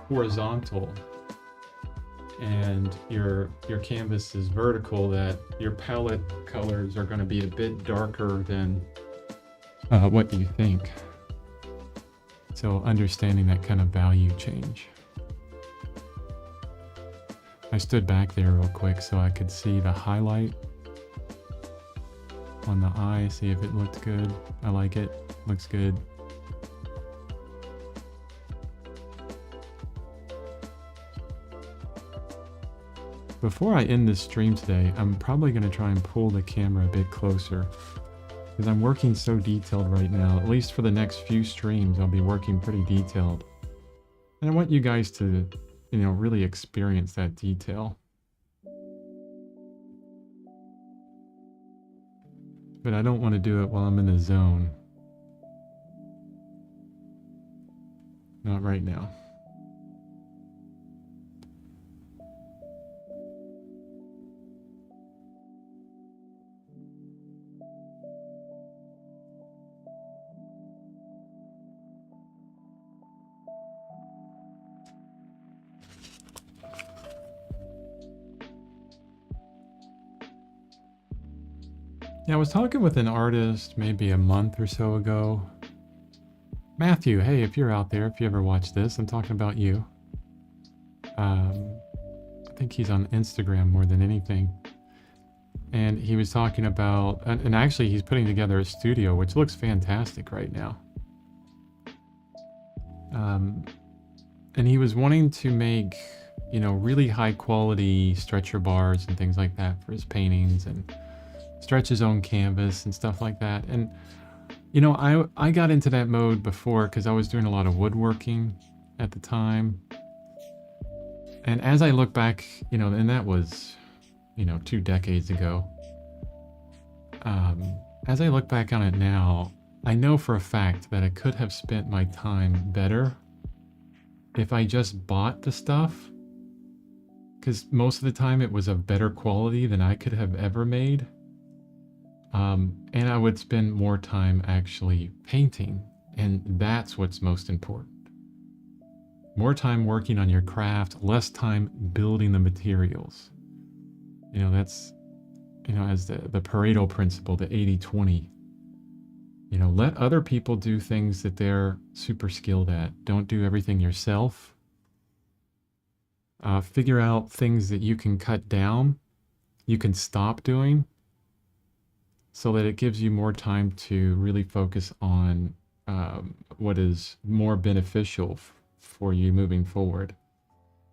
horizontal and your canvas is vertical, that your palette colors are going to be a bit darker than what you think. So understanding that kind of value change. I stood back there real quick so I could see the highlight on the eye, see if it looked good. I like it. Looks good. Before I end this stream today, I'm probably going to try and pull the camera a bit closer, because I'm working so detailed right now. At least for the next few streams, I'll be working pretty detailed. And I want you guys to, you know, really experience that detail. But I don't want to do it while I'm in the zone. Not right now. Yeah, I was talking with an artist maybe a month or so ago. Matthew, hey, if you're out there, if you ever watch this, I'm talking about you. I think he's on Instagram more than anything. And he was talking about, and actually he's putting together a studio, which looks fantastic right now. And he was wanting to make, you know, really high quality stretcher bars and things like that for his paintings, and stretch his own canvas and stuff like that. And, you know, I got into that mode before because I was doing a lot of woodworking at the time. And as I look back, you know, and that was, you know, 2 decades ago. As I look back on it now, I know for a fact that I could have spent my time better if I just bought the stuff, because most of the time it was of better quality than I could have ever made. And I would spend more time actually painting, and that's what's most important. More time working on your craft, less time building the materials. You know, that's, you know, as the Pareto principle, the 80-20. You know, let other people do things that they're super skilled at. Don't do everything yourself. Figure out things that you can cut down, you can stop doing, so that it gives you more time to really focus on what is more beneficial for you moving forward.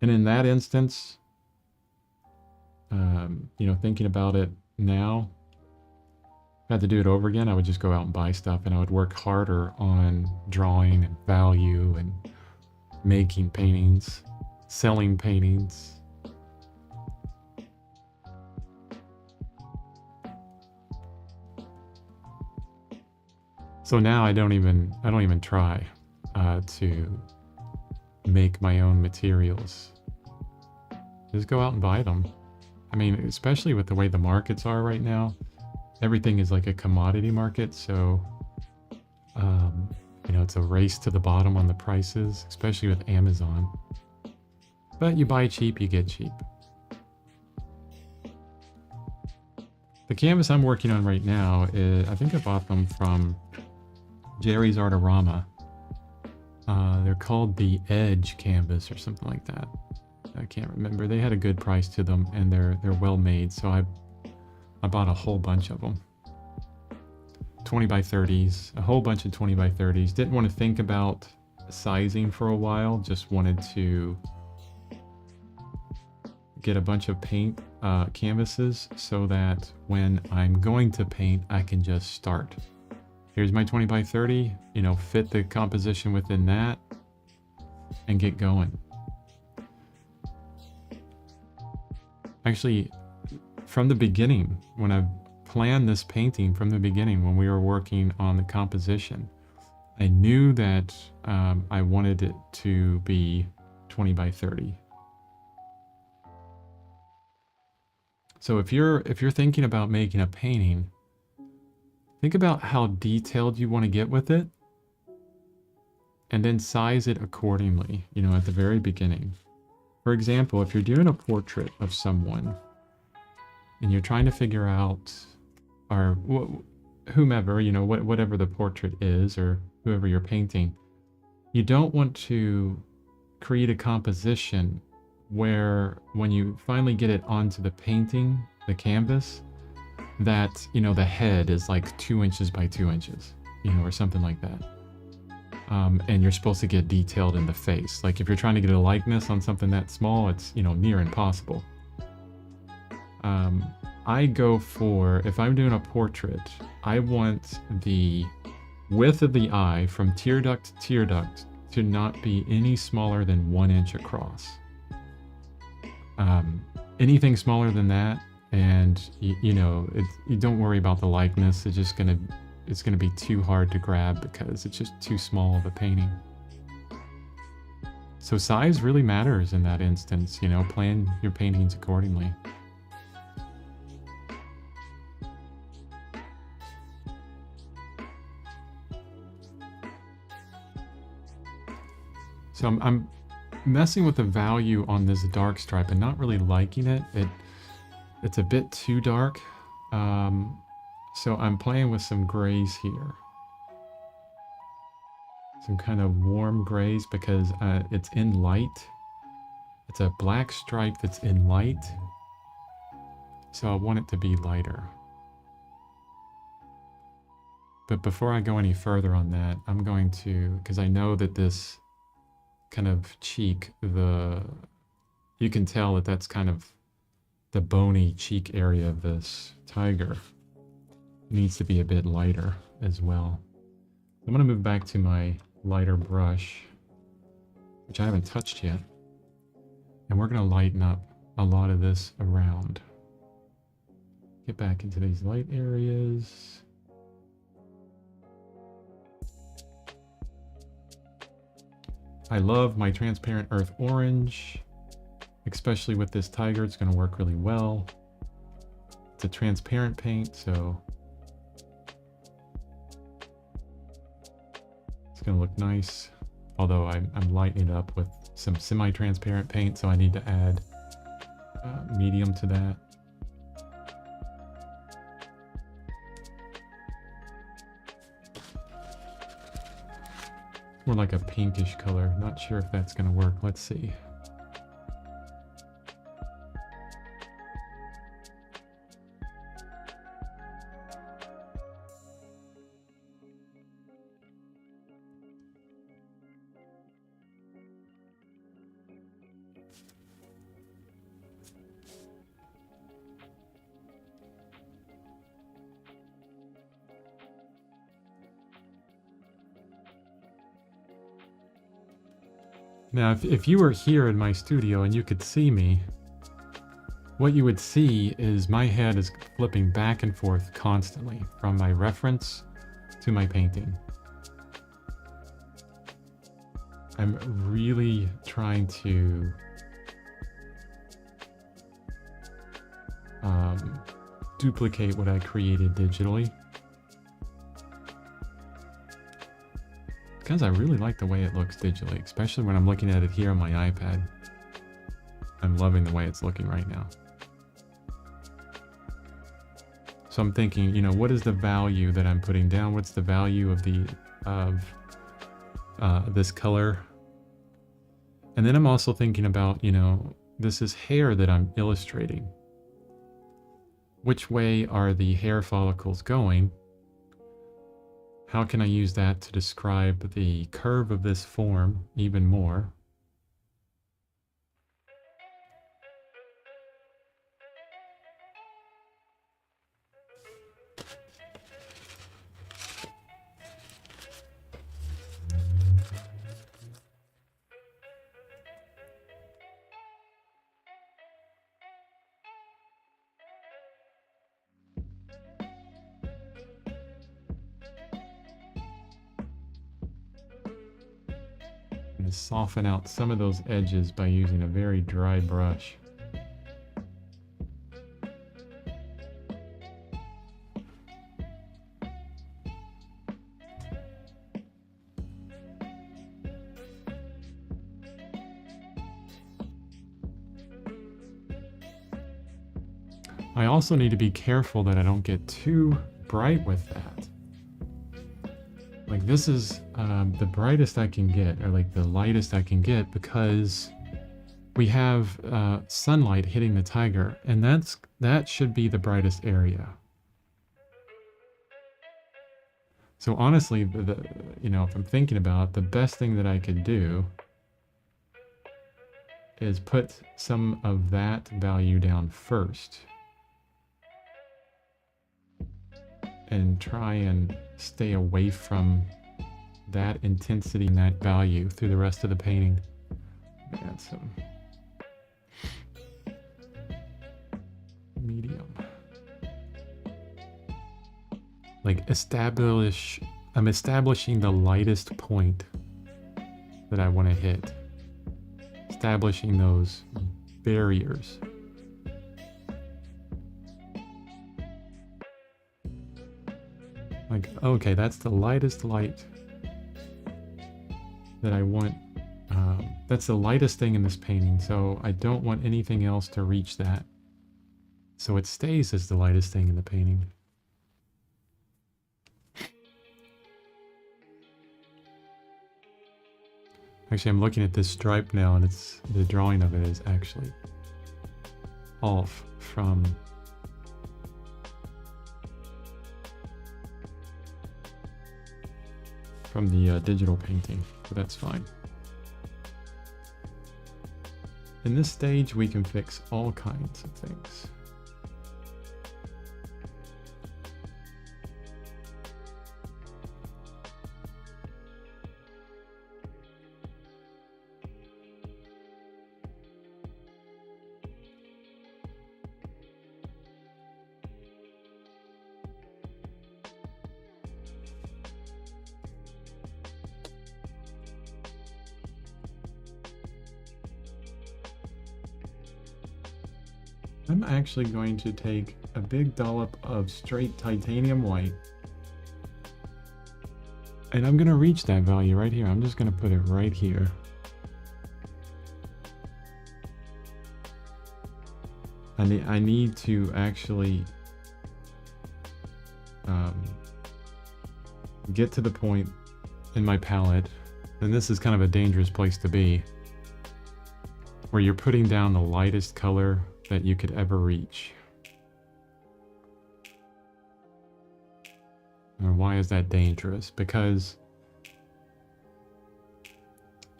And in that instance, you know, thinking about it now, if I had to do it over again, I would just go out and buy stuff, and I would work harder on drawing and value and making paintings, selling paintings. So now I don't even try to make my own materials. Just go out and buy them. I mean, especially with the way the markets are right now, everything is like a commodity market. So, you know, it's a race to the bottom on the prices, especially with Amazon. But you buy cheap, you get cheap. The canvas I'm working on right now is, I think I bought them from Jerry's Artorama. They're called the Edge canvas or something like that. I can't remember. They had a good price to them, and they're well made. So I bought a whole bunch of them. 20 by 30s, a whole bunch of 20 by 30s. Didn't want to think about sizing for a while. Just wanted to get a bunch of paint canvases so that when I'm going to paint, I can just start. Here's my 20 by 30, you know, fit the composition within that and get going. Actually, from the beginning, when I planned this painting from the beginning, when we were working on the composition, I knew that I wanted it to be 20 by 30. So if you're thinking about making a painting, think about how detailed you want to get with it, and then size it accordingly, you know, at the very beginning. For example, if you're doing a portrait of someone and you're trying to figure out, or whomever, you know, whatever the portrait is, or whoever you're painting, you don't want to create a composition where when you finally get it onto the painting, the canvas, that, you know, the head is like 2 inches by 2 inches, you know, or something like that. And you're supposed to get detailed in the face. Like if you're trying to get a likeness on something that small, it's, you know, near impossible. I go for, if I'm doing a portrait, I want the width of the eye from tear duct to tear duct to not be any smaller than 1 inch across. Anything smaller than that, and you know, you don't worry about the likeness. It's gonna be too hard to grab because it's just too small of a painting. So size really matters in that instance, you know, plan your paintings accordingly. So I'm messing with the value on this dark stripe and not really liking it. It's a bit too dark. So I'm playing with some grays here. Some kind of warm grays because it's in light. It's a black stripe that's in light, so I want it to be lighter. But before I go any further on that, I'm going to, because I know that this kind of cheek, you can tell that that's kind of the bony cheek area of this tiger. It needs to be a bit lighter as well. I'm going to move back to my lighter brush, which I haven't touched yet. And we're going to lighten up a lot of this around. Get back into these light areas. I love my transparent earth orange, especially with this tiger. It's going to work really well. It's a transparent paint, so it's going to look nice. Although I'm lightening it up with some semi-transparent paint, so I need to add medium to that. More like a pinkish color. Not sure if that's going to work. Let's see. Now, if you were here in my studio and you could see me, what you would see is my head is flipping back and forth constantly from my reference to my painting. I'm really trying to duplicate what I created digitally, because I really like the way it looks digitally, especially when I'm looking at it here on my iPad. I'm loving the way it's looking right now. So I'm thinking, you know, what is the value that I'm putting down? What's the value of this color? And then I'm also thinking about, you know, this is hair that I'm illustrating. Which way are the hair follicles going? How can I use that to describe the curve of this form even more? And soften out some of those edges by using a very dry brush. I also need to be careful that I don't get too bright with that. Like this is the brightest I can get, or like the lightest I can get, because we have sunlight hitting the tiger, and that should be the brightest area. So honestly, you know, if I'm thinking about it, the best thing that I could do is put some of that value down first and try and stay away from that intensity and that value through the rest of the painting. Add some medium. Like I'm establishing the lightest point that I want to hit. Establishing those barriers. Like, okay, that's the lightest light that I want. That's the lightest thing in this painting, so I don't want anything else to reach that. So it stays as the lightest thing in the painting. Actually, I'm looking at this stripe now, and the drawing of it is actually off from the digital painting, but that's fine. In this stage, we can fix all kinds of things. I'm actually going to take a big dollop of straight titanium white, and I'm going to reach that value right here. I'm just going to put it right here. I need to actually get to the point in my palette, and this is kind of a dangerous place to be, where you're putting down the lightest color that you could ever reach. And why is that dangerous? Because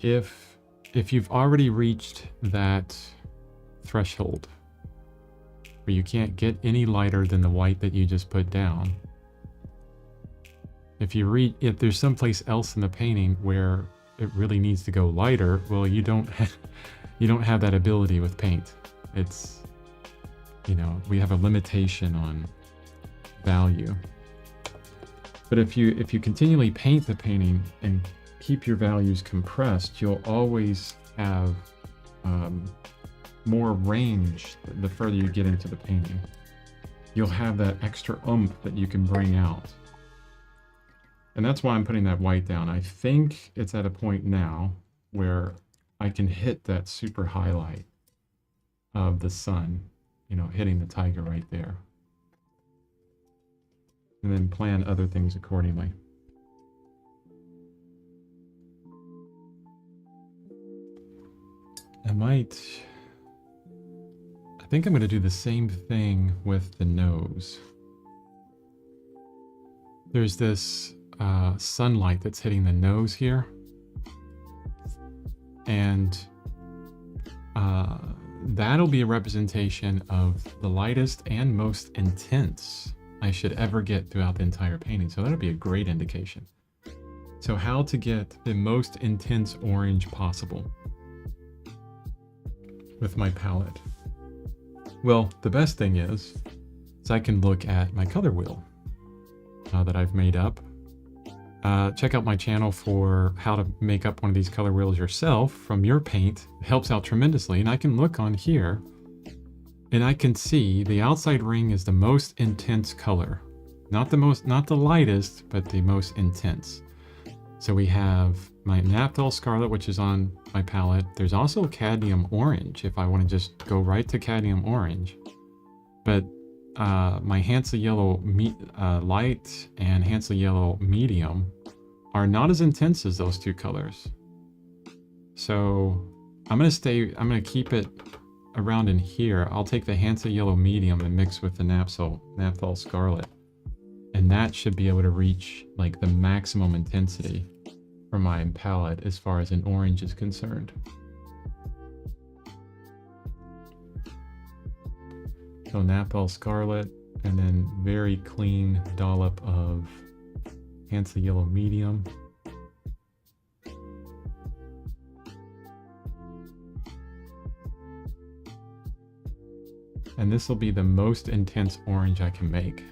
if you've already reached that threshold where you can't get any lighter than the white that you just put down, if there's someplace else in the painting where it really needs to go lighter, well, you don't have that ability with paint. It's, you know, we have a limitation on value. But if you continually paint the painting and keep your values compressed, you'll always have more range the further you get into the painting. You'll have that extra oomph that you can bring out. And that's why I'm putting that white down. I think it's at a point now where I can hit that super highlight of the sun, you know, hitting the tiger right there. And then plan other things accordingly. I think I'm going to do the same thing with the nose. There's this sunlight that's hitting the nose here. And that'll be a representation of the lightest and most intense I should ever get throughout the entire painting. So that'll be a great indication. So how to get the most intense orange possible with my palette? Well, the best thing is I can look at my color wheel that I've made up. Check out my channel for how to make up one of these color wheels yourself from your paint. It helps out tremendously. And I can look on here and I can see the outside ring is the most intense color. Not the lightest, but the most intense. So we have my Naphthalene Scarlet, which is on my palette. There's also Cadmium Orange, if I want to just go right to Cadmium Orange. But my Hansel Yellow Light and Hansel Yellow Medium are not as intense as those two colors. So I'm going to keep it around in here. I'll take the Hansel Yellow Medium and mix with the Naphthalene Scarlet. And that should be able to reach like the maximum intensity for my palette as far as an orange is concerned. So Naphthalene Scarlet, and then very clean dollop of Hansel Yellow Medium. And this will be the most intense orange I can make.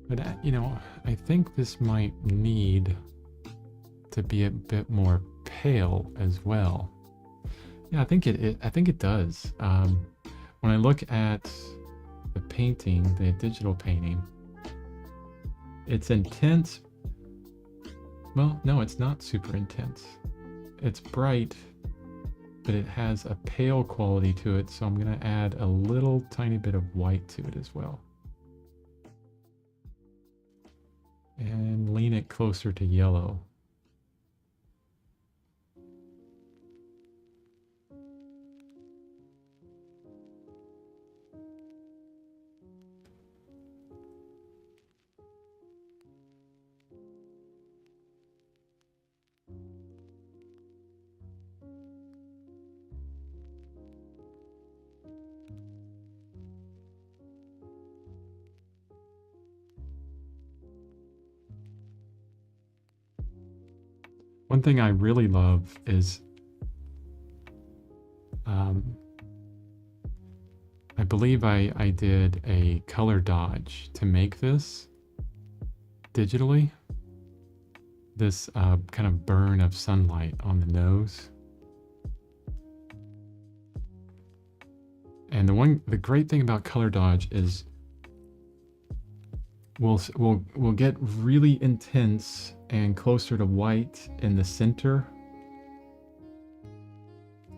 But, you know, I think this might need to be a bit more pale as well. Yeah, I think it does. When I look at the painting, the digital painting, it's intense. Well, no, it's not super intense. It's bright, but it has a pale quality to it. So I'm going to add a little tiny bit of white to it as well. And lean paint it closer to yellow. One thing I really love is I believe I did a color dodge to make this digitally. This kind of burn of sunlight on the nose. And the great thing about color dodge is we'll get really intense and closer to white in the center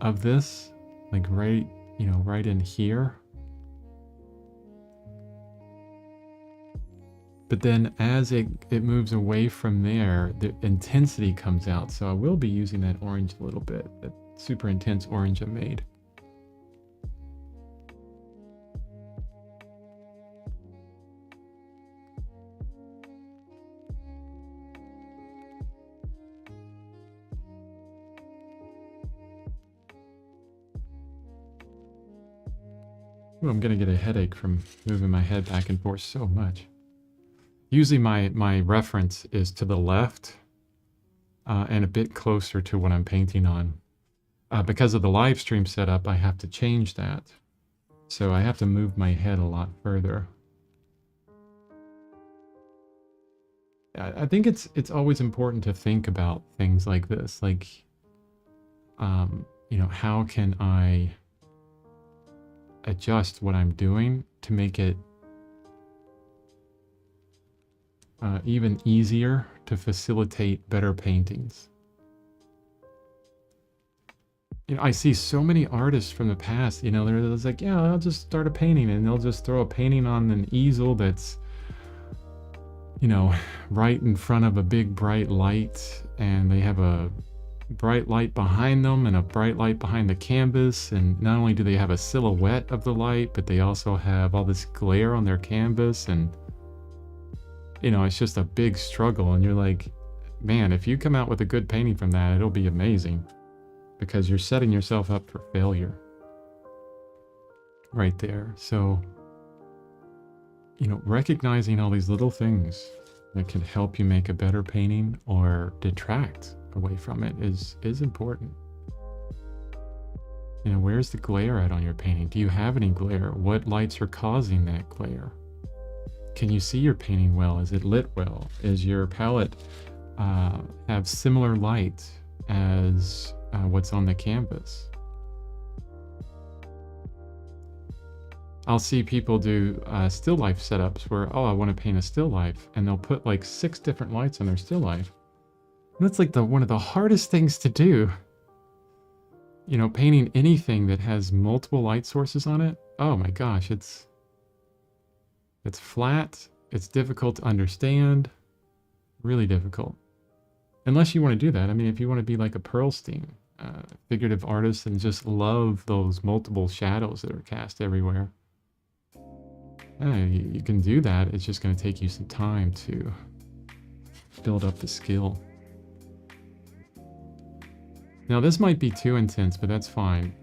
of this, like right in here. But then as it moves away from there, the intensity comes out. So I will be using that orange a little bit, that super intense orange I made. Ooh, I'm gonna get a headache from moving my head back and forth so much. Usually my reference is to the left and a bit closer to what I'm painting on. Because of the live stream setup, I have to change that. So I have to move my head a lot further. I think it's always important to think about things like this. Like, how can I adjust what I'm doing to make it even easier to facilitate better paintings. I see so many artists from the past, they're like, yeah, I'll just start a painting, and they'll just throw a painting on an easel that's, right in front of a big bright light, and they have a bright light behind them and a bright light behind the canvas, and not only do they have a silhouette of the light, but they also have all this glare on their canvas, and it's just a big struggle. And you're like, man, if you come out with a good painting from that, it'll be amazing, because you're setting yourself up for failure right there. So recognizing all these little things that can help you make a better painting or detract away from it is important. Where's the glare at on your painting? Do you have any glare? What lights are causing that glare? Can you see your painting well? Is it lit well? Is your palette have similar light as what's on the canvas? I'll see people do still life setups where, I want to paint a still life, and they'll put like 6 different lights on their still life. And that's like one of the hardest things to do. Painting anything that has multiple light sources on it. Oh my gosh, it's flat. It's difficult to understand. Really difficult. Unless you want to do that. I mean, if you want to be like a Pearlstein, figurative artist, and just love those multiple shadows that are cast everywhere. You can do that. It's just going to take you some time to build up the skill. Now, this might be too intense, but that's fine.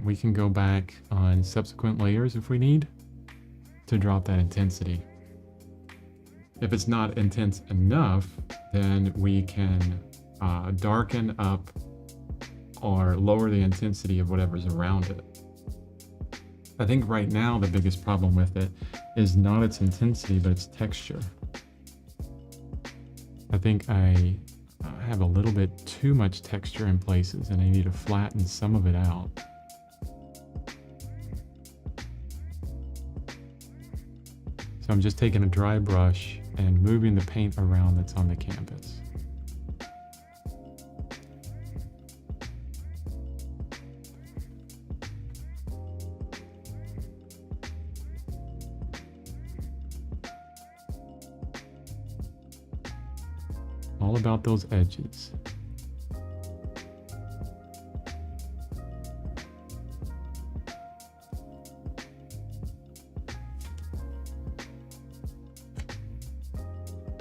We can go back on subsequent layers if we need to drop that intensity. If it's not intense enough, then we can darken up or lower the intensity of whatever's around it. I think right now the biggest problem with it is not its intensity, but its texture. I think I have a little bit too much texture in places, and I need to flatten some of it out. So I'm just taking a dry brush and moving the paint around that's on the canvas. all about those edges.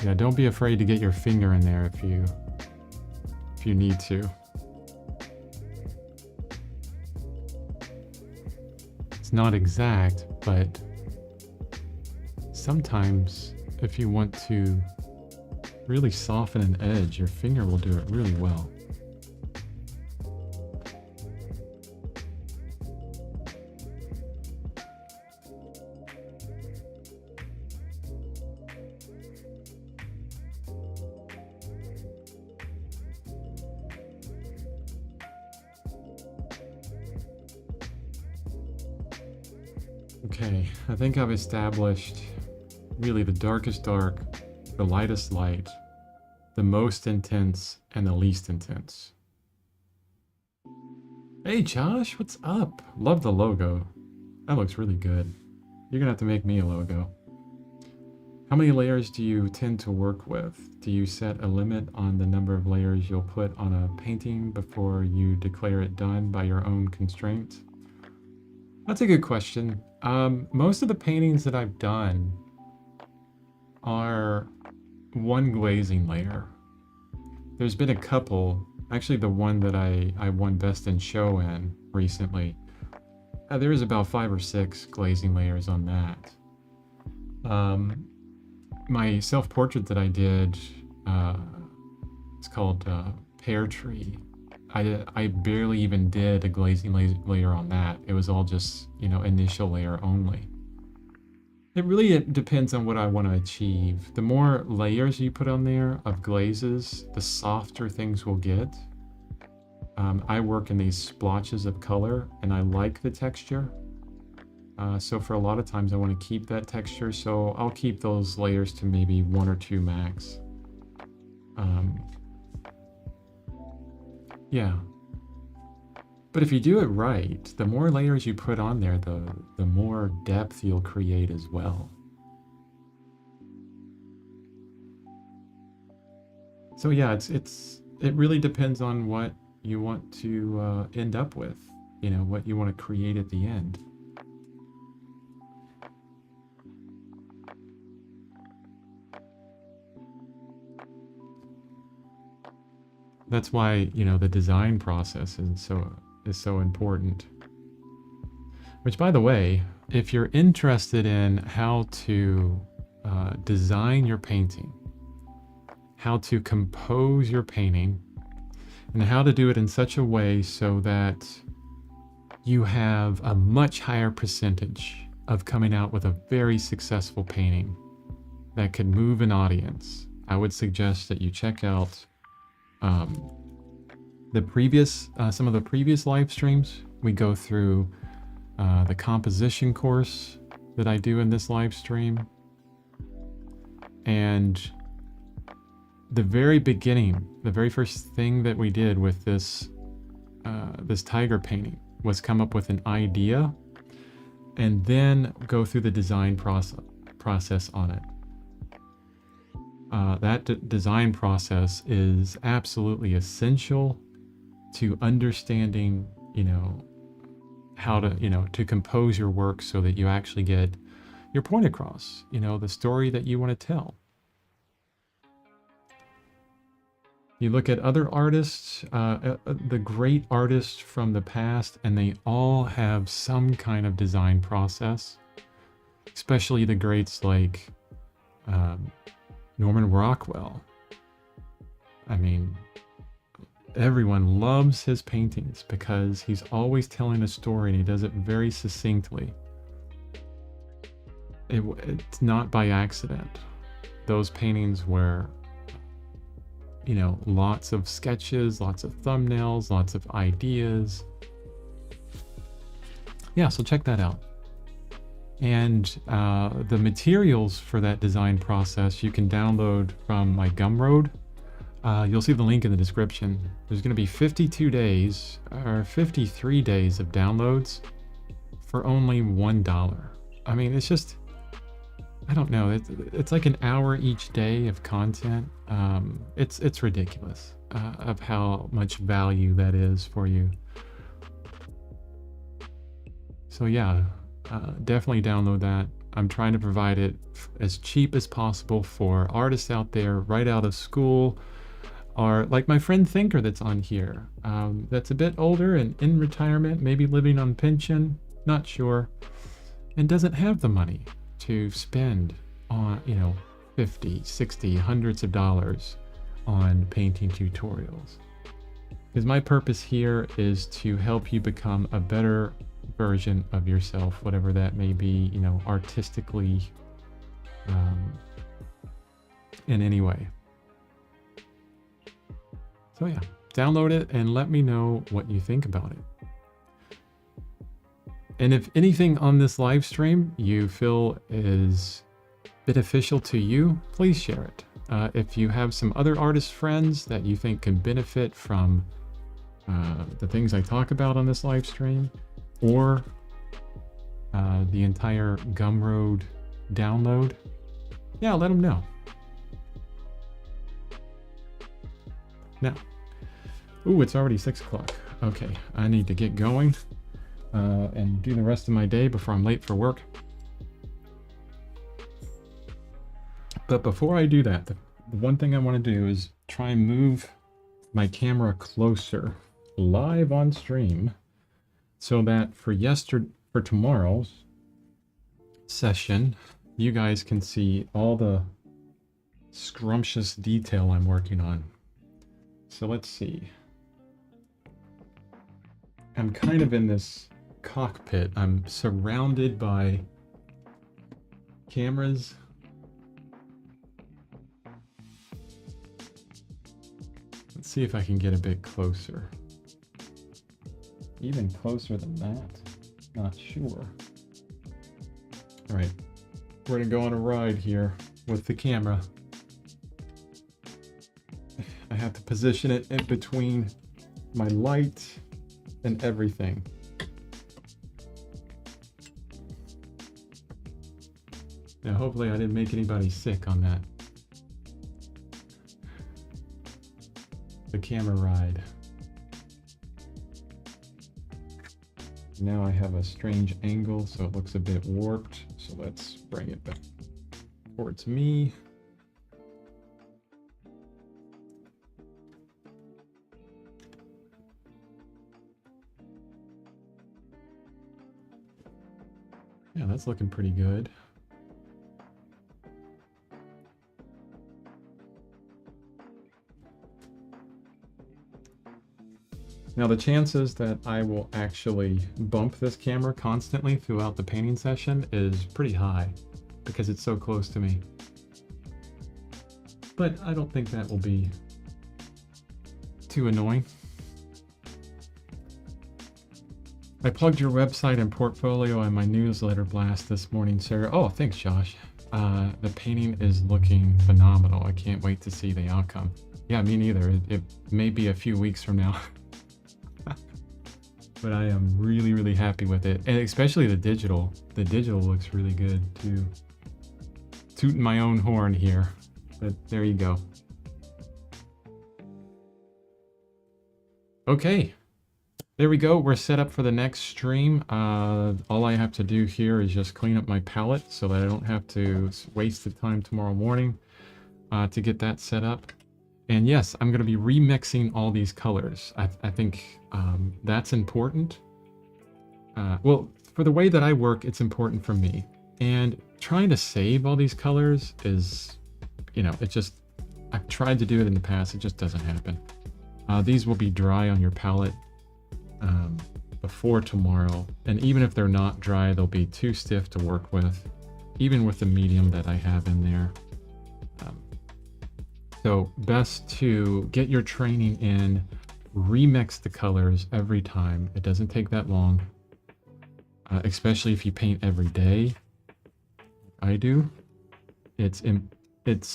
Yeah, don't be afraid to get your finger in there if you need to. It's not exact, but sometimes if you want to really soften an edge, your finger will do it really well. Okay, I think I've established really the darkest dark, the lightest light, the most intense, and the least intense. Hey Josh, what's up? Love the logo. That looks really good. You're gonna have to make me a logo. How many layers do you tend to work with? Do you set a limit on the number of layers you'll put on a painting before you declare it done by your own constraints? That's a good question. Most of the paintings that I've done are one glazing layer. There's been a couple, actually the one that I won Best in Show in recently. There was about 5 or 6 glazing layers on that. My self-portrait that I did, it's called Pear Tree. I barely even did a glazing layer on that. It was all just, initial layer only. It really depends on what I want to achieve. The more layers you put on there of glazes, the softer things will get. I work in these splotches of color and I like the texture. So for a lot of times I want to keep that texture, so I'll keep those layers to maybe 1 or 2 max. Yeah. But if you do it right, the more layers you put on there, the more depth you'll create as well. So yeah, it really depends on what you want to end up with, what you want to create at the end. That's why, the design process is so important. Which, by the way, if you're interested in how to design your painting, how to compose your painting, and how to do it in such a way so that you have a much higher percentage of coming out with a very successful painting that could move an audience, I would suggest that you check out some of the previous live streams. We go through the composition course that I do in this live stream, and the very beginning, the very first thing that we did with this tiger painting was come up with an idea and then go through the design process on it. That design process is absolutely essential to understanding, how to compose your work so that you actually get your point across, the story that you want to tell. You look at other artists, the great artists from the past, and they all have some kind of design process, especially the greats like Norman Rockwell. I mean, everyone loves his paintings because he's always telling a story and he does it very succinctly. It's not by accident. Those paintings were, lots of sketches, lots of thumbnails, lots of ideas. Yeah, so check that out. And the materials for that design process you can download from my Gumroad. You'll see the link in the description. There's going to be 52 days or 53 days of downloads for only $1. I mean, I don't know. It's like an hour each day of content. It's ridiculous of how much value that is for you. So yeah, definitely download that. I'm trying to provide it as cheap as possible for artists out there right out of school, or like my friend Thinker that's on here, that's a bit older and in retirement, maybe living on pension, not sure, and doesn't have the money to spend on, 50, 60, hundreds of dollars on painting tutorials. Because my purpose here is to help you become a better version of yourself, whatever that may be, artistically, in any way. So yeah, download it and let me know what you think about it. And if anything on this live stream you feel is beneficial to you, please share it. If you have some other artist friends that you think can benefit from the things I talk about on this live stream, or the entire Gumroad download, yeah, let them know. Now, ooh, it's already 6 o'clock. Okay, I need to get going and do the rest of my day before I'm late for work. But before I do that, the one thing I want to do is try and move my camera closer live on stream, so that for tomorrow's session, you guys can see all the scrumptious detail I'm working on. So let's see. I'm kind of in this cockpit. I'm surrounded by cameras. Let's see if I can get a bit closer. Even closer than that. Not sure. All right, we're gonna go on a ride here with the camera. I have to position it in between my light and everything. Now, hopefully I didn't make anybody sick on that. The camera ride. Now I have a strange angle, so it looks a bit warped. So let's bring it back towards me. Yeah, that's looking pretty good. Now the chances that I will actually bump this camera constantly throughout the painting session is pretty high because it's so close to me. But I don't think that will be too annoying. I plugged your website and portfolio in my newsletter blast this morning, Sarah. Oh, thanks, Josh. The painting is looking phenomenal. I can't wait to see the outcome. Yeah, me neither. It may be a few weeks from now. But I am really, really happy with it. And especially the digital. The digital looks really good too. Tooting my own horn here. But there you go. Okay. There we go. We're set up for the next stream. All I have to do here is just clean up my palette so that I don't have to waste the time tomorrow morning to get that set up. And yes, I'm going to be remixing all these colors. I think that's important. Well, for the way that I work, it's important for me. And trying to save all these colors is, it just, I've tried to do it in the past. It just doesn't happen. These will be dry on your palette before tomorrow. And even if they're not dry, they'll be too stiff to work with, even with the medium that I have in there. So best to get your training in, remix the colors every time. It doesn't take that long, especially if you paint every day. I do. It's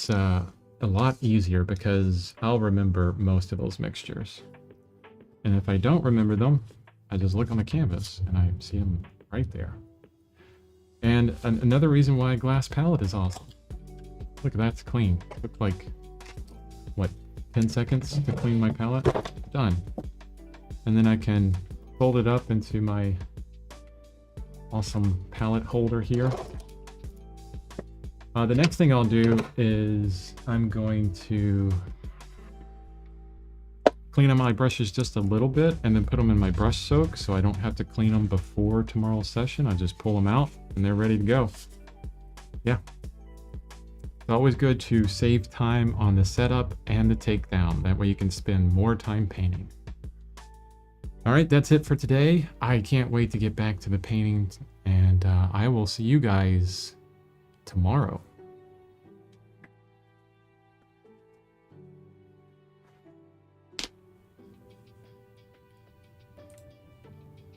a lot easier because I'll remember most of those mixtures. And if I don't remember them, I just look on the canvas and I see them right there. And another reason why glass palette is awesome. Look, that's clean. Took like, what, 10 seconds to clean my palette? Done. And then I can fold it up into my awesome palette holder here. The next thing I'll do is I'm going to clean up my brushes just a little bit and then put them in my brush soak so I don't have to clean them before tomorrow's session. I just pull them out and they're ready to go. Yeah. It's always good to save time on the setup and the takedown. That way you can spend more time painting. All right, that's it for today. I can't wait to get back to the painting, and I will see you guys tomorrow.